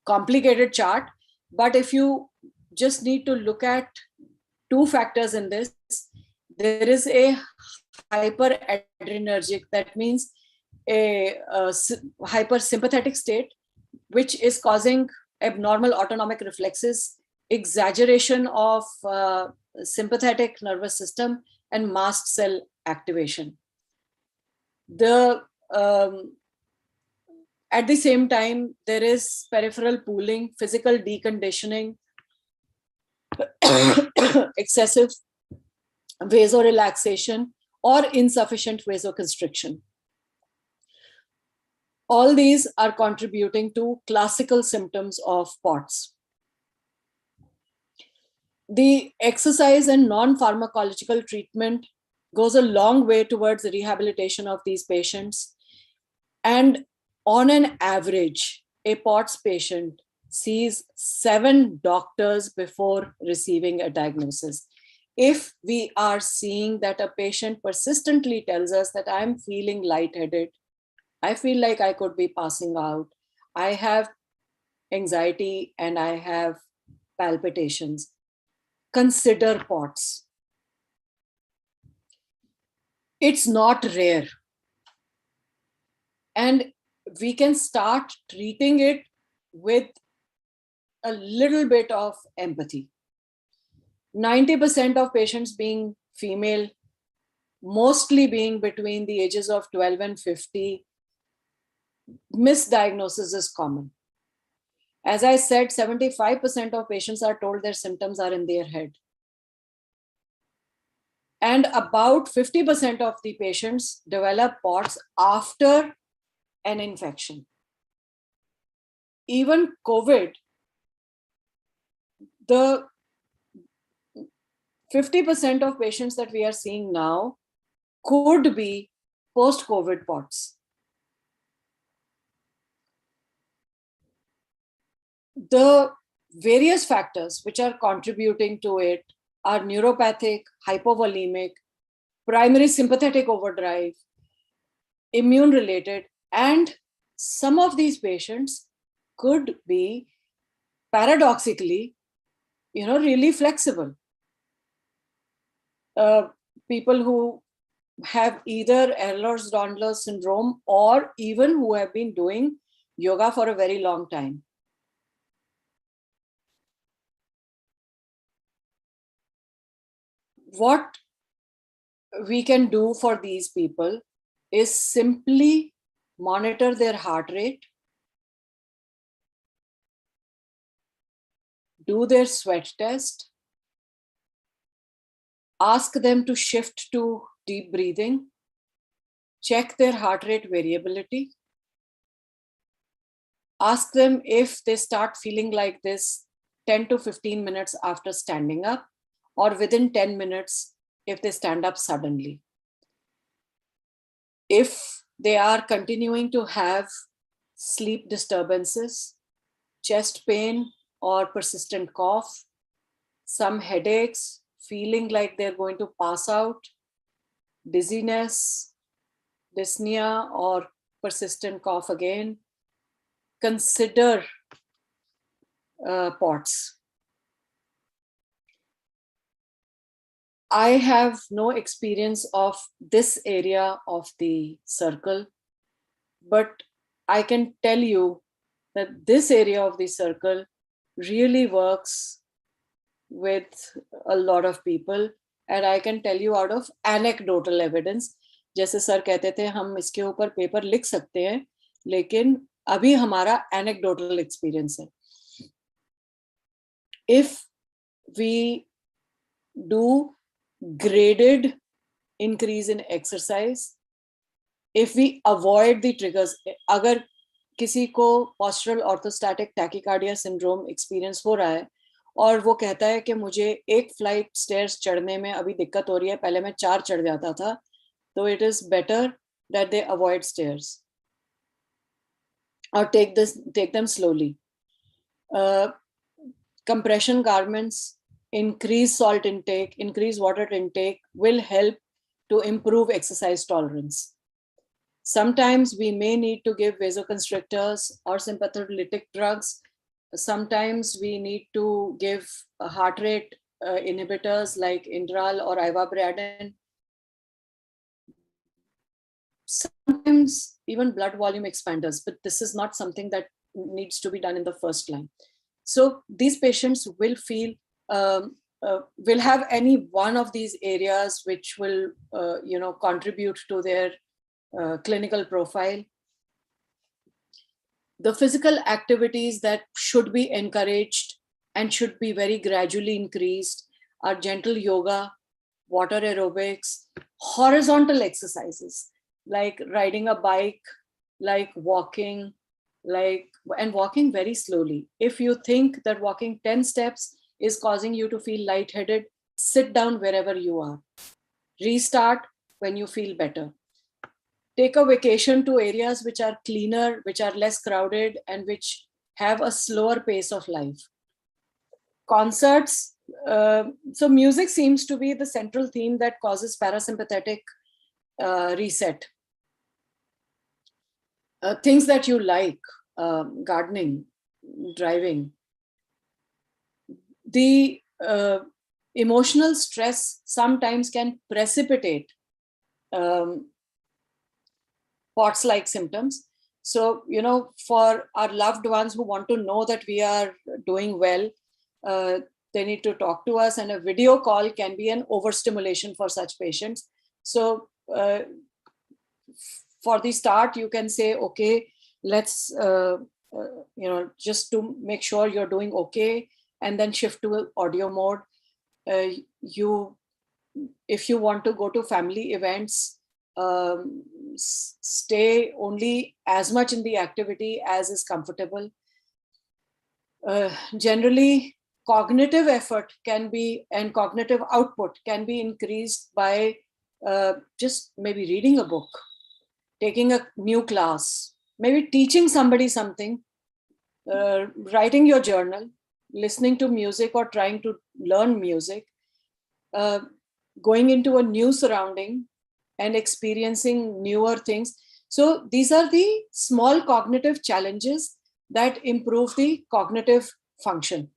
complicated chart, but if you just need to look at two factors in this, there is a hyperadrenergic, that means a hypersympathetic state, which is causing abnormal autonomic reflexes, exaggeration of sympathetic nervous system, and mast cell activation. At the same time, there is peripheral pooling, physical deconditioning, excessive vasorelaxation, or insufficient vasoconstriction. All these are contributing to classical symptoms of POTS. The exercise and non-pharmacological treatment goes a long way towards the rehabilitation of these patients. And on an average, a POTS patient sees 7 doctors before receiving a diagnosis. If we are seeing that a patient persistently tells us that I'm feeling lightheaded, I feel like I could be passing out, I have anxiety, and I have palpitations, consider POTS. It's not rare. And we can start treating it with a little bit of empathy. 90% of patients being female, mostly being between the ages of 12 and 50, misdiagnosis is common. As I said, 75% of patients are told their symptoms are in their head. And about 50% of the patients develop POTS after an infection. Even COVID, the 50% of patients that we are seeing now could be post-COVID POTS. the various factors which are contributing to it are neuropathic, hypovolemic, primary sympathetic overdrive, immune related, and some of these patients could be paradoxically, really flexible. People who have either Ehlers-Danlos syndrome or even who have been doing yoga for a very long time. What we can do for these people is simply monitor their heart rate, do their sweat test, ask them to shift to deep breathing, check their heart rate variability, ask them if they start feeling like this 10 to 15 minutes after standing up, or within 10 minutes if they stand up suddenly. If they are continuing to have sleep disturbances, chest pain or persistent cough, some headaches, feeling like they're going to pass out, dizziness, dyspnea, or persistent cough again, consider POTS. I have no experience of this area of the circle, but I can tell you that this area of the circle really works with a lot of people, and I can tell you out of anecdotal evidence. जैसे sir कहते थे हम इसके ऊपर paper लिख सकते हैं, लेकिन अभी हमारा anecdotal experience है. If we do graded increase in exercise, if we avoid the triggers, अगर किसी को postural orthostatic tachycardia syndrome experience हो रहा है और वो कहता है कि मुझे एक फ्लाइट स्टेयर्स चढ़ने में अभी दिक्कत हो रही है, पहले मैं 4 चढ़ जाता था, तो it is better that they avoid stairs or take them slowly. Compression garments, increase salt intake, increase water intake will help to improve exercise tolerance. Sometimes we may need to give vasoconstrictors or sympatholytic drugs. Sometimes we need to give heart rate inhibitors like Inderal or ivabradine. Sometimes even blood volume expanders, but this is not something that needs to be done in the first line. So these patients will feel, will have any one of these areas which will, contribute to their clinical profile. The physical activities that should be encouraged and should be very gradually increased are gentle yoga, water aerobics, horizontal exercises like riding a bike, like walking, and walking very slowly. If you think that walking 10 steps is causing you to feel lightheaded, sit down wherever you are. Restart when you feel better. Take a vacation to areas which are cleaner, which are less crowded, and which have a slower pace of life. Concerts, so music seems to be the central theme that causes parasympathetic reset. Things that you like, gardening, driving. The emotional stress sometimes can precipitate POTS-like symptoms. So, for our loved ones who want to know that we are doing well, they need to talk to us, and a video call can be an overstimulation for such patients. So for the start, you can say, okay, let's, just to make sure you're doing okay, and then shift to audio mode. If you want to go to family events, stay only as much in the activity as is comfortable. Generally, cognitive effort and cognitive output can be increased by just maybe reading a book, taking a new class, maybe teaching somebody something, writing your journal, listening to music or trying to learn music, going into a new surrounding and experiencing newer things. So these are the small cognitive challenges that improve the cognitive function.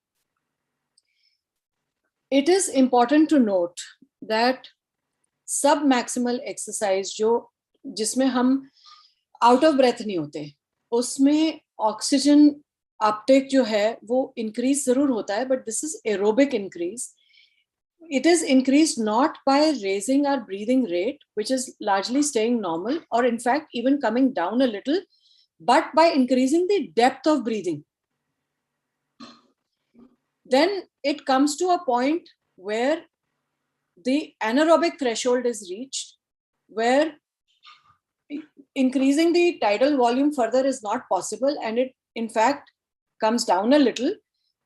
It is important to note that submaximal exercise जिसमें हम out of breath नहीं होते, उसमें oxygen uptake जो है वो increase जरूर होता है, but this is aerobic increase. It is increased not by raising our breathing rate, which is largely staying normal, or in fact even coming down a little, but by increasing the depth of breathing. Then it comes to a point where the anaerobic threshold is reached, where increasing the tidal volume further is not possible, and it in fact comes down a little,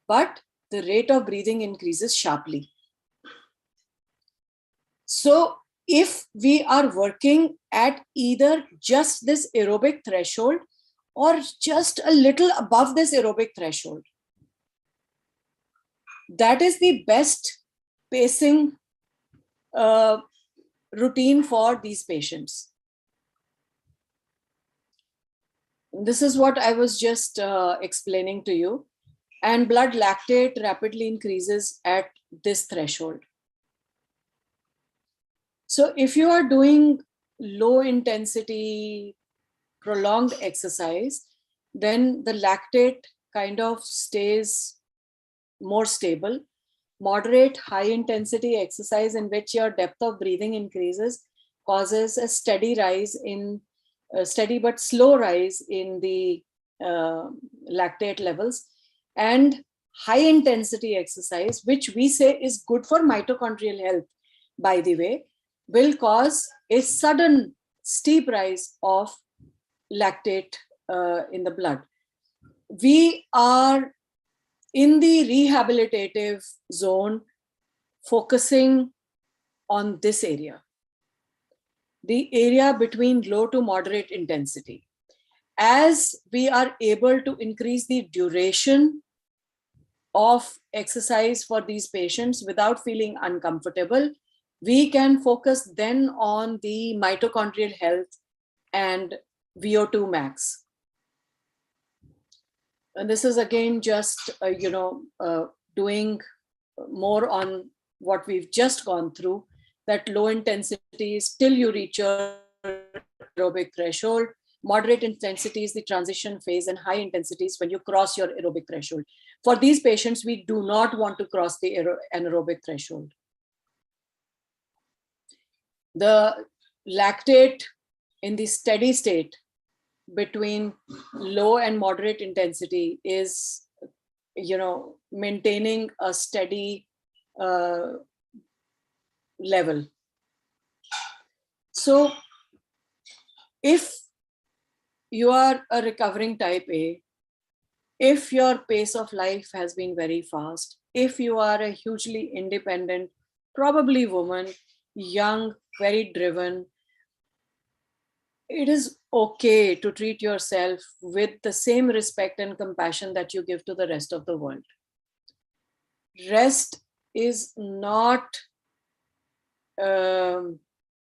but the rate of breathing increases sharply. So if we are working at either just this aerobic threshold or just a little above this aerobic threshold, that is the best pacing routine for these patients. This is what I was just explaining to you. And blood lactate rapidly increases at this threshold. So if you are doing low intensity, prolonged exercise, then the lactate kind of stays more stable. Moderate high intensity exercise in which your depth of breathing increases causes a steady rise in steady but slow rise in the lactate levels. And high intensity exercise, which we say is good for mitochondrial health, by the way, will cause a sudden steep rise of lactate in the blood. We are in the rehabilitative zone focusing on this area, the area between low to moderate intensity. As we are able to increase the duration of exercise for these patients without feeling uncomfortable, we can focus then on the mitochondrial health and VO2 max. And this is again just, doing more on what we've just gone through, that low intensity is till you reach your aerobic threshold, moderate intensity is the transition phase, and high intensity is when you cross your aerobic threshold. For these patients, we do not want to cross the anaerobic threshold. The lactate in the steady state between low and moderate intensity is, maintaining a steady level. So if you are a recovering type A, if your pace of life has been very fast, if you are a hugely independent, probably woman, young, very driven, it is okay to treat yourself with the same respect and compassion that you give to the rest of the world. Rest is not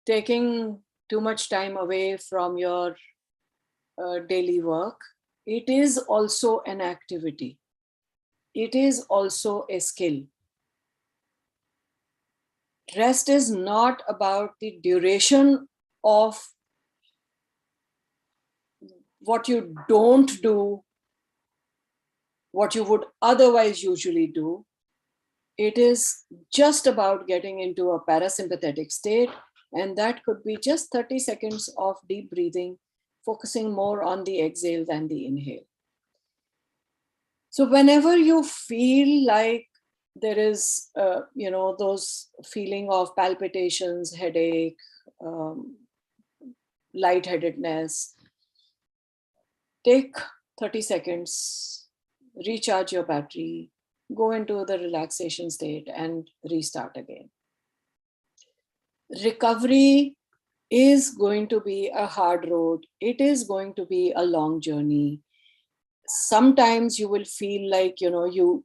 taking too much time away from your daily work. It is also an activity. It is also a skill. Rest is not about the duration of what you don't do, what you would otherwise usually do. It is just about getting into a parasympathetic state, and that could be just 30 seconds of deep breathing, focusing more on the exhale than the inhale. So whenever you feel like there is, those feeling of palpitations, headache, lightheadedness, take 30 seconds, recharge your battery, go into the relaxation state and restart again. Recovery is going to be a hard road. It is going to be a long journey. sometimes you will feel like, you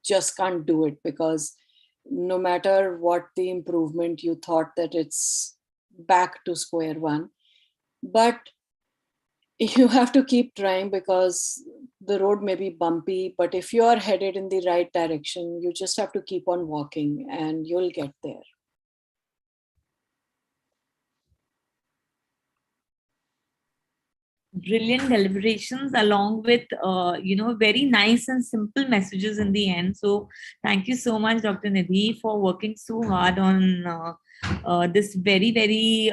just can't do it, because no matter what the improvement, you thought that it's back to square one. But you have to keep trying, because the road may be bumpy, but if you are headed in the right direction, you just have to keep on walking and you'll get there. Brilliant deliberations along with very nice and simple messages in the end. So thank you so much, Dr. Nidhi, for working so hard on this very, very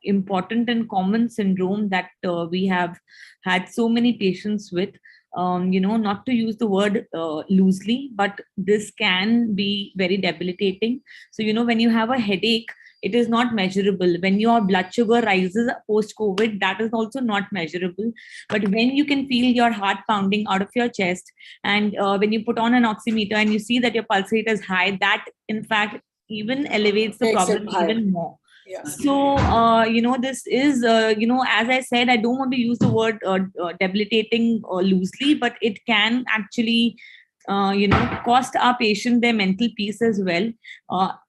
important and common syndrome that we have had so many patients with. Not to use the word loosely, but this can be very debilitating. So when you have a headache, it is not measurable. When your blood sugar rises post COVID, that is also not measurable. But when you can feel your heart pounding out of your chest, and when you put on an oximeter and you see that your pulse rate is high, that in fact even elevates the Makes it problem higher. even more. Yeah. So, this is, as I said, I don't want to use the word debilitating loosely, but it can actually, cost our patient their mental peace as well.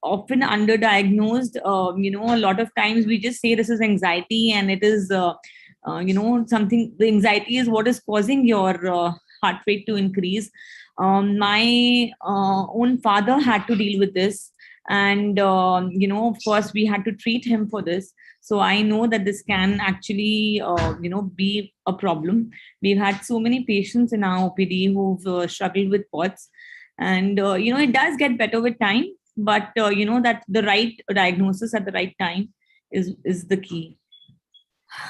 Often underdiagnosed. A lot of times we just say this is anxiety, and it is, something. The anxiety is what is causing your heart rate to increase. My own father had to deal with this, and of course we had to treat him for this. So I know that this can actually be a problem. We've had so many patients in our OPD who've struggled with POTS, and it does get better with time, but that the right diagnosis at the right time is the key.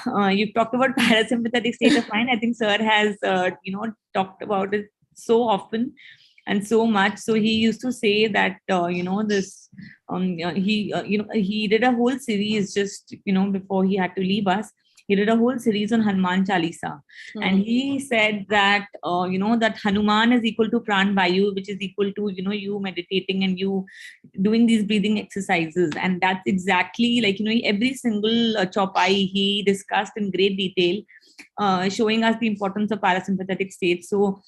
You've talked about parasympathetic state of mind. I think sir has talked about it so often and so much. So he used to say that this he did a whole series just before he had to leave us. He did a whole series on Hanuman Chalisa, and he said that that Hanuman is equal to Pran Vayu, which is equal to you meditating and you doing these breathing exercises. And that's exactly like every single chopai he discussed in great detail, showing us the importance of parasympathetic state. So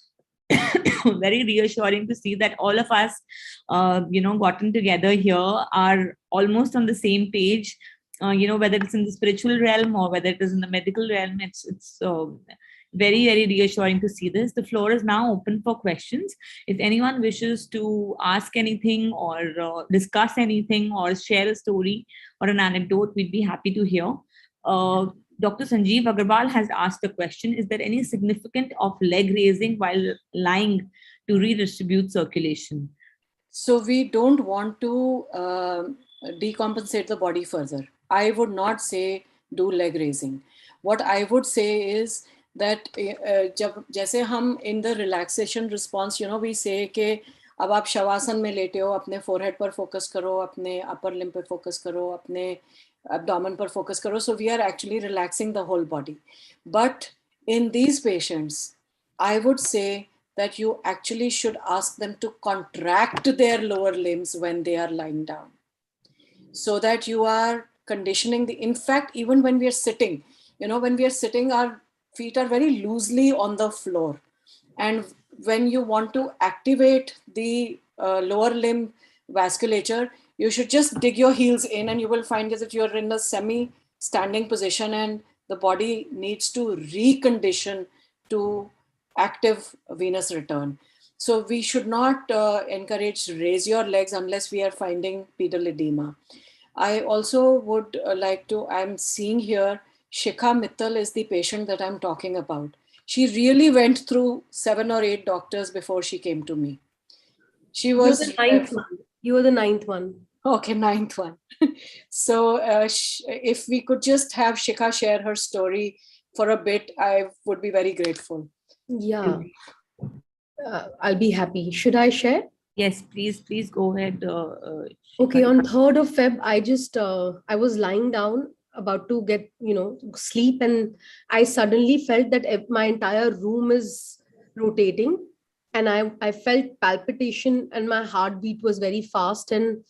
very reassuring to see that all of us gotten together here are almost on the same page, whether it's in the spiritual realm or whether it is in the medical realm. It's very, very reassuring to see this. The floor is now open for questions. If anyone wishes to ask anything or discuss anything or share a story or an anecdote, we'd be happy to hear. Dr. Sanjeev Agarwal has asked a question: is there any significance of leg raising while lying to redistribute circulation? So we don't want to decompensate the body further. I would not say do leg raising. What I would say is that जब जैसे हम in the relaxation response, we say कि अब आप शवासन में लेटे हो, अपने forehead पर focus करो, अपने upper limb पे focus करो, अपने abdomen पर focus करो. So we are actually relaxing the whole body. But in these patients, I would say that you actually should ask them to contract their lower limbs when they are lying down, so that you are conditioning in fact, even when we are sitting, when we are sitting, our feet are very loosely on the floor. And when you want to activate the lower limb vasculature, you should just dig your heels in, and you will find as if you're in a semi-standing position, and the body needs to recondition to active venous return. So we should not encourage raise your legs unless we are finding pedal edema. I also would like to, I'm seeing here, Shikha Mittal is the patient that I'm talking about. She really went through 7 or 8 doctors before she came to me. She was the ninth one. You were the ninth one. Okay, ninth one. So if we could just have Shikha share her story for a bit, I would be very grateful. Yeah, I'll be happy. Should I share? Yes, please go ahead. Okay, on 3rd of Feb, I was lying down about to get, sleep, and I suddenly felt that my entire room is rotating, and I felt palpitation and my heartbeat was very fast, and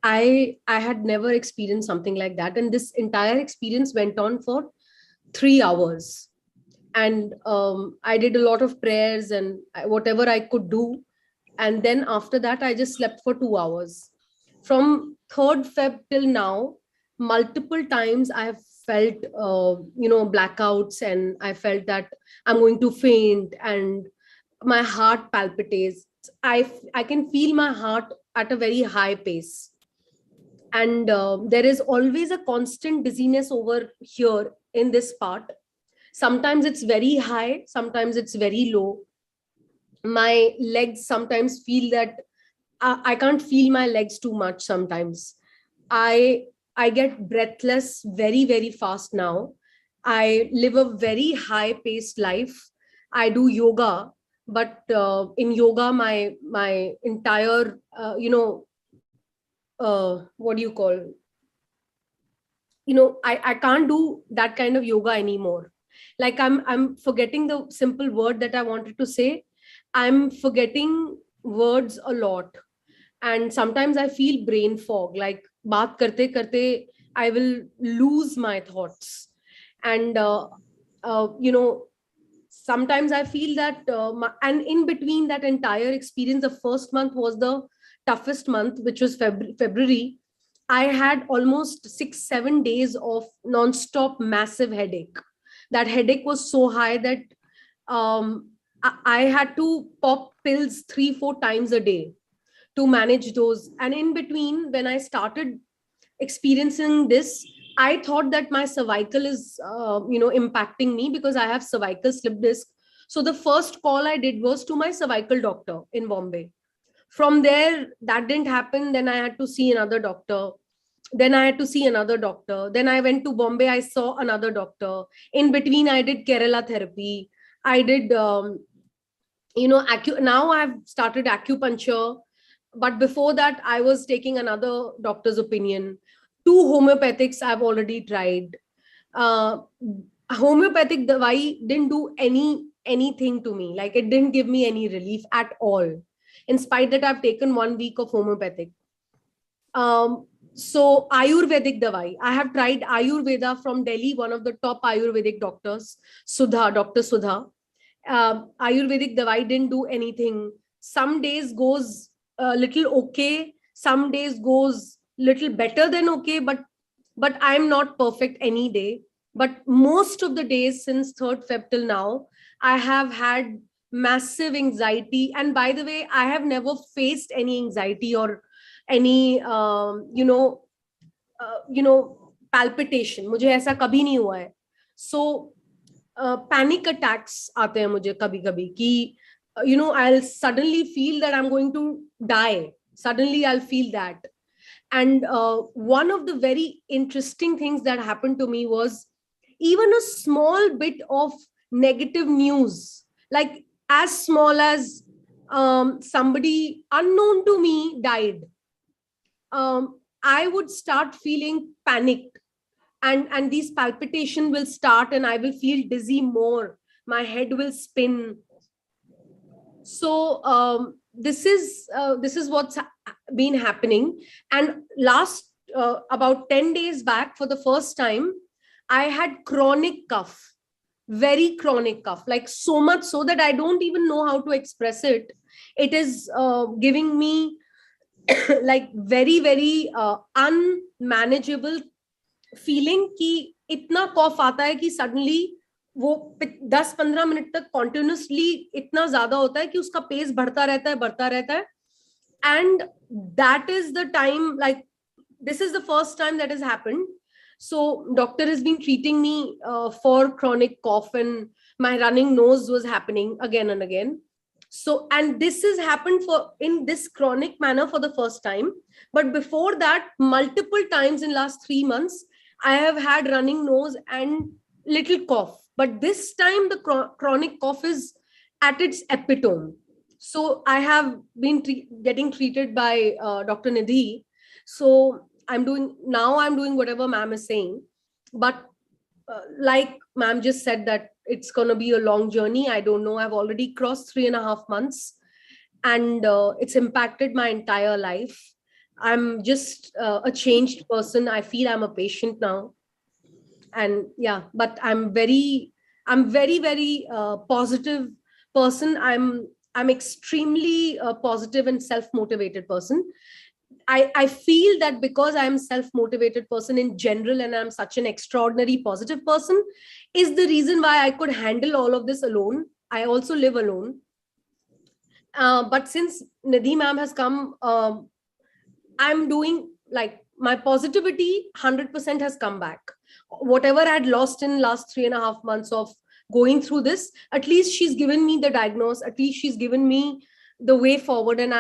I had never experienced something like that. And this entire experience went on for 3 hours. and I did a lot of prayers and whatever I could do. And then after that, I just slept for 2 hours. From 3rd Feb till now, multiple times I have felt, blackouts, and I felt that I'm going to faint, and my heart palpitates. I can feel my heart at a very high pace. And there is always a constant dizziness over here in this part. Sometimes it's very high, sometimes it's very low. My legs sometimes feel that I can't feel my legs too much sometimes. I get breathless very, very fast now. I live a very high paced life. I do yoga, but in yoga, my entire what do you call, I can't do that kind of yoga anymore. Like I'm forgetting the simple word that I wanted to say. I'm forgetting words a lot, and sometimes I feel brain fog, like baat karte karte I will lose my thoughts. And sometimes I feel that and in between that entire experience, the first month was the toughest month, which was February. I had almost 6-7 days of non-stop massive headache. That headache was so high that I had to pop pills 3-4 times a day to manage those. And in between, when I started experiencing this, I thought that my cervical is, impacting me, because I have cervical slip disc. So the first call I did was to my cervical doctor in Bombay. From there, that didn't happen. Then I had to see another doctor. Then I had to see another doctor. Then I went to Bombay. I saw another doctor. In between, I did Kerala therapy. I did, now I've started acupuncture. But before that, I was taking another doctor's opinion. 2 homeopathics I've already tried. Uh, Homeopathic dawai didn't do anything to me. Like, it didn't give me any relief at all, in spite that I've taken 1 week of homeopathic. So Ayurvedic dawai, I have tried Ayurveda from Delhi, one of the top Ayurvedic doctors, Dr. Sudha. Ayurvedic dawai didn't do anything. Some days goes a little okay, some days goes little better than okay, but I'm not perfect any day. But most of the days since 3rd Feb till now, I have had massive anxiety. And by the way, I have never faced any anxiety or any palpitation. मुझे ऐसा कभी नहीं हुआ है. So panic attacks आते हैं मुझे कभी कभी कि I'll suddenly feel that I'm going to die. Suddenly I'll feel that. And one of the very interesting things that happened to me was even a small bit of negative news, like as small as somebody unknown to me died. I would start feeling panicked, and these palpitation will start, and I will feel dizzy more. My head will spin. So this is what's been happening. And last about 10 days back, for the first time, I had chronic cough, very chronic cough, like so much so that I don't even know how to express it. It is giving me like very, very unmanageable feeling कि इतना कॉफ आता है कि suddenly वो 10-15 minute तक continuously इतना ज्यादा होता है कि उसका पेस बढ़ता रहता है. And that is the time, like, this is the first time that has happened. So doctor has been treating me for chronic cough, and my running nose was happening again and again. So, and this has happened in this chronic manner for the first time. But before that, multiple times in last 3 months, I have had running nose and little cough. But this time the chronic cough is at its epitome. So I have been getting treated by Dr. Nidhi. So I'm doing whatever ma'am is saying. But like ma'am just said, that it's going to be a long journey. I don't know. I've already crossed 3.5 months, and it's impacted my entire life. I'm just a changed person. I feel I'm a patient now. And yeah, but I'm I'm very, very positive person. I'm extremely positive and self-motivated person. I feel that because I'm self-motivated person in general and I'm such an extraordinary positive person is the reason why I could handle all of this alone. I also live alone. But since Nidhi ma'am has come, I'm doing like my positivity 100% has come back. Whatever I had lost in last 3.5 months of going through this, at least she's given me the diagnosis, at least she's given me the way forward. And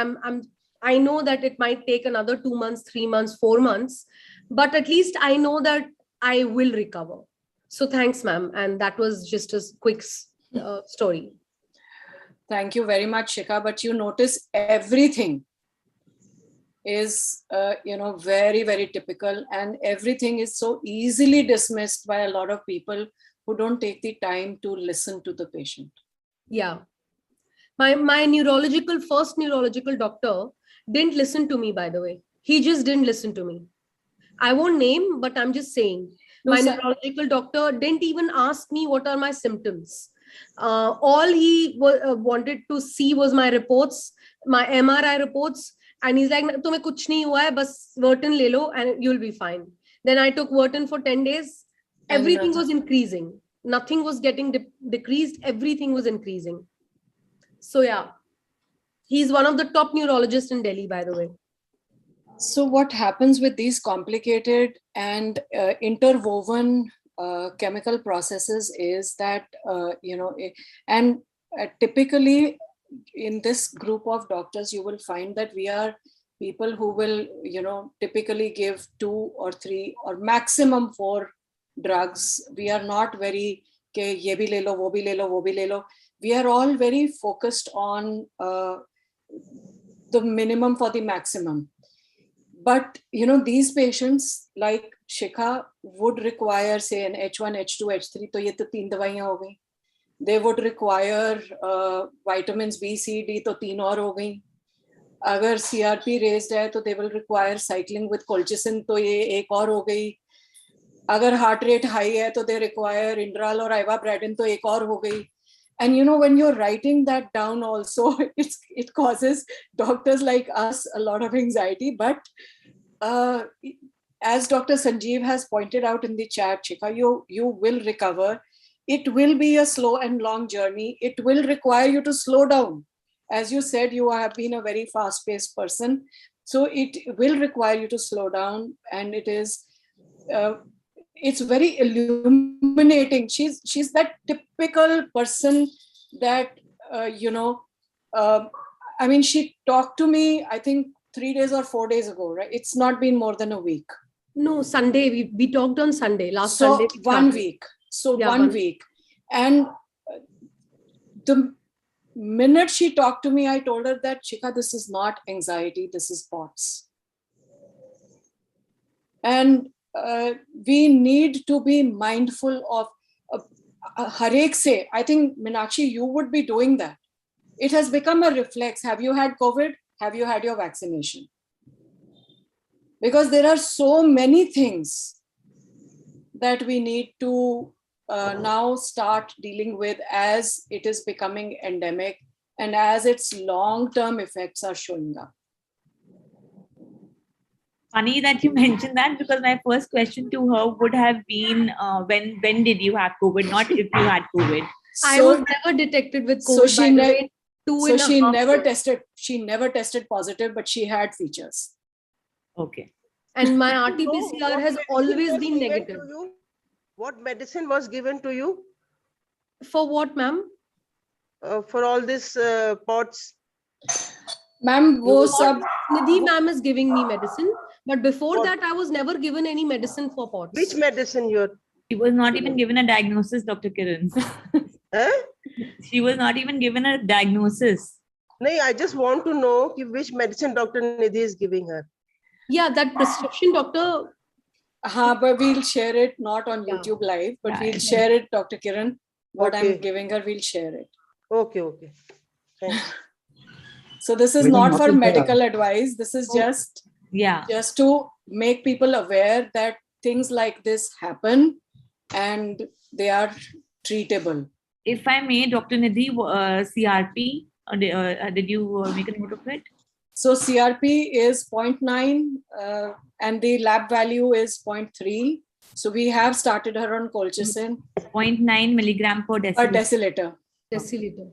I know that it might take another 2 months, 3 months, 4 months, but at least I know that I will recover. So thanks, ma'am. And that was just a quick story. Thank you very much, Shikha. But you notice everything is, very, very typical, and everything is so easily dismissed by a lot of people who don't take the time to listen to the patient. Yeah. My first neurological doctor didn't listen to me, by the way. He just didn't listen to me. I won't name, but I'm just saying. My neurological doctor didn't even ask me what are my symptoms. All he wanted to see was my reports, my MRI reports. And he's like, "Tumhe kuch nahi hua hai, bas Vertin le lo and you'll be fine." Then I took Vertin for 10 days. Everything was increasing. Nothing was getting decreased. Everything was increasing. So yeah, he's one of the top neurologists in Delhi, by the way. So what happens with these complicated and interwoven chemical processes is that, typically in this group of doctors, you will find that we are people who will, typically give 2 or 3 or maximum 4 drugs. We are not very, ye bhi le lo, wo bhi le lo, wo bhi le lo. We are all very focused on the minimum for the maximum. But, these patients like Shikha would require, say, an H1, H2, H3, to ye to 3 dawaiyan ho gayi. They would require vitamins B, C, D, to 3 aur ho gayi. Agar CRP raised hai, to they will require cycling with colchicine, to ye ek aur ho gayi. Agar heart rate high hai, to they require Inderal or Ivabradine, to ek aur ho gayi. And when you're writing that down also, it causes doctors like us a lot of anxiety. But as Dr. Sanjeev has pointed out in the chat, Shikha, you will recover. It will be a slow and long journey. It will require you to slow down. As you said, you have been a very fast-paced person. So it will require you to slow down. And it is... it's very illuminating. She's that typical person that, she talked to me, I think 3 days or 4 days ago, right? It's not been more than a week. No, Sunday. We talked on Sunday, last so Sunday. 1 week. So yeah, 1 week. And the minute she talked to me, I told her that, Shikha, this is not anxiety, this is POTS. And we need to be mindful of Harek se. I think, Meenakshi, you would be doing that. It has become a reflex. Have you had COVID? Have you had your vaccination? Because there are so many things that we need to now start dealing with as it is becoming endemic and as its long-term effects are showing up. Funny that you mentioned that, because my first question to her would have been, when did you have COVID, not if you had COVID. I was never detected with COVID. So she never tested positive, but she had features. Okay. And my RT-PCR has always been negative. What medicine was given to you? For what, ma'am? For all this POTS. Ma'am, Nidhi ma'am is giving me medicine. But before that, I was never given any medicine for POTS. Which medicine you're? She was not even given a diagnosis, Dr. Kiran. She was not even given a diagnosis. No, I just want to know which medicine Dr. Nidhi is giving her. Yeah, that prescription doctor. But we'll share it not on YouTube live, but we'll share it, Dr. Kiran. What I'm giving her, we'll share it. Okay. Thanks. So this is not for medical advice. This is just to make people aware that things like this happen and they are treatable. If I may, Dr. Nidhi, CRP, did you make a note of it? So CRP is 0.9 and the lab value is 0.3. So we have started her on colchicine. 0.9 milligram per Per deciliter. deciliter.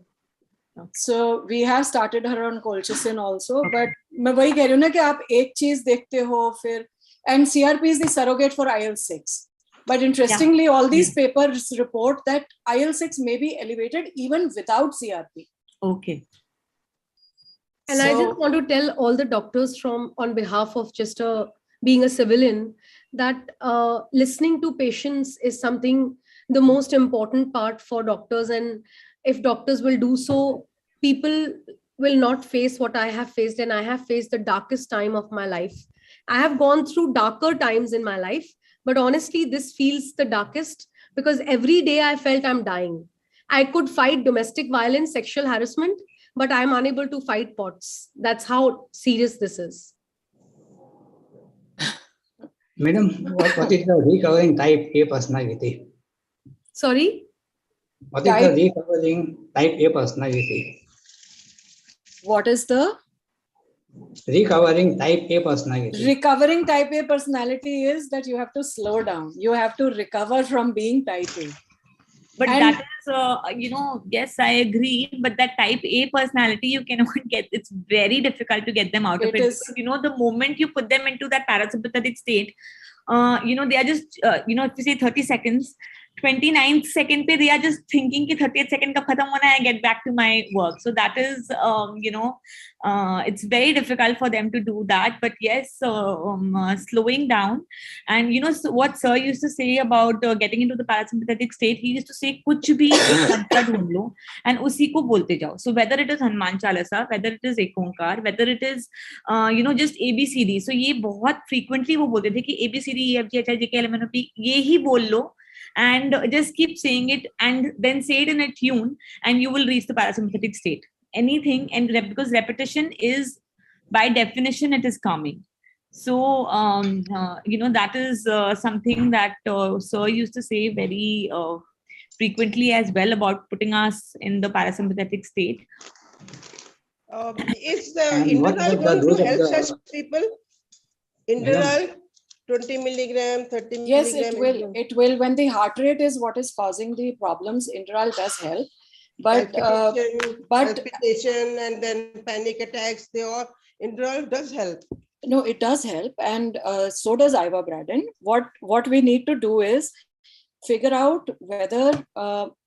Okay. So we have started her on colchicine also. Okay. But मैं वही कह रही हूँ ना कि आप एक चीज देखते हो फिर, and CRP is the surrogate for IL-6. But interestingly, all these papers report that IL-6 may be elevated even without CRP. Okay. And I just want to tell all the doctors on behalf of just being a civilian that listening to patients is something, the most important part for doctors. And if doctors will do so, people will not face what I have faced. And I have faced the darkest time of my life. I have gone through darker times in my life, but honestly, this feels the darkest because every day I felt I'm dying. I could fight domestic violence, sexual harassment, but I'm unable to fight POTS. That's how serious this is. Madam, what is the recovering type A personality? Sorry? What is the recovering type A personality? What is the? Recovering type A personality. Recovering type A personality is that you have to slow down. You have to recover from being type A. But that is, yes, I agree. But that type A personality, you cannot get. It's very difficult to get them out of it. Because, the moment you put them into that parasympathetic state, they are just, if you say 30 seconds, 29th second, they are just thinking ki 30th second ka khatam hona hai, get back to my work. So that is, it's very difficult for them to do that. But yes, slowing down. And, so what sir used to say about getting into the parasympathetic state, he used to say, kuch bhi ek mantra dhoond lo, and usi ko bolte jao. So whether it is Hanuman Chalisa, whether it is Ekonkar, whether it is, just ABCD. So ye bahut frequently wo bolte the ki ABCD, EFG, HI, JK, LMNOP, ye hi bol lo. And just keep saying it and then say it in a tune and you will reach the parasympathetic state. Anything, and because repetition is, by definition, it is calming. So, that is something that sir used to say very frequently as well about putting us in the parasympathetic state. Is the Inderal going to help such people? Inderal? 20 milligram, 30 milligram. Yes, it will. It will. When the heart rate is what is causing the problems, Inderal does help. But palpitation and then panic attacks, Inderal does help. No, it does help, and so does ivabradine. What we need to do is figure out whether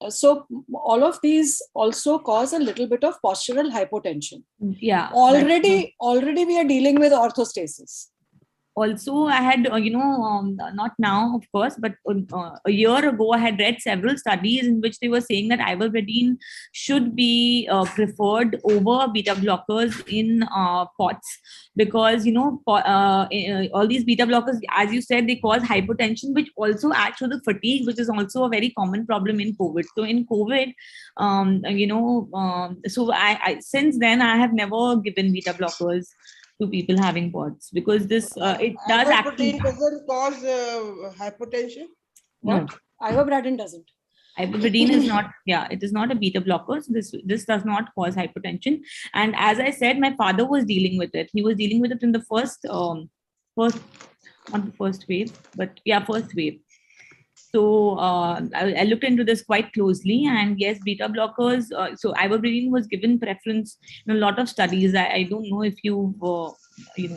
so all of these also cause a little bit of postural hypotension. Yeah. Already we are dealing with orthostasis. Also, I had, not now, of course, but a year ago, I had read several studies in which they were saying that ivabradine should be preferred over beta blockers in POTS because, all these beta blockers, as you said, they cause hypotension, which also adds to the fatigue, which is also a very common problem in COVID. So in COVID, so I since then, I have never given beta blockers to people having POTS because this it does actually doesn't cause hypertension. What? Ivabradine doesn't. Ivabradine is not, it is not a beta blocker. So this does not cause hypertension. And as I said, my father was dealing with it. He was dealing with it in the first not the first wave, but first wave. So I looked into this quite closely, and yes, beta blockers. So ivabradine was given preference in a lot of studies. I don't know if you've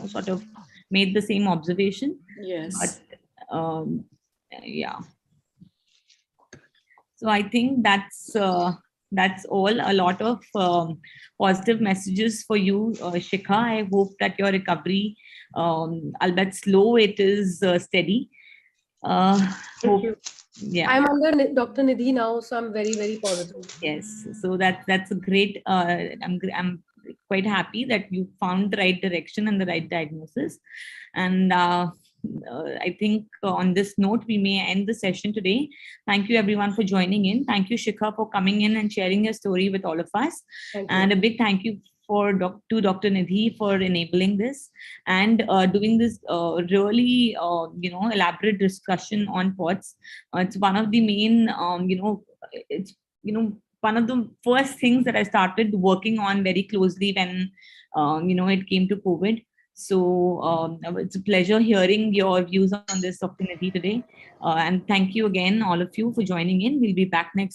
sort of made the same observation. Yes. But So I think that's all. A lot of positive messages for you, Shikha. I hope that your recovery, albeit slow, it is steady. Thank you. Yeah, I'm under Dr. Nidhi now, so I'm very, very positive. Yes, so that's a great. I'm quite happy that you found the right direction and the right diagnosis. And I think on this note, we may end the session today. Thank you everyone for joining in. Thank you, Shikha, for coming in and sharing your story with all of us. And a big thank you to Dr. Nidhi for enabling this and doing this really elaborate discussion on POTS. It's one of the main it's, one of the first things that I started working on very closely when, it came to COVID. So it's a pleasure hearing your views on this, Dr. Nidhi, today. And thank you again, all of you, for joining in. We'll be back next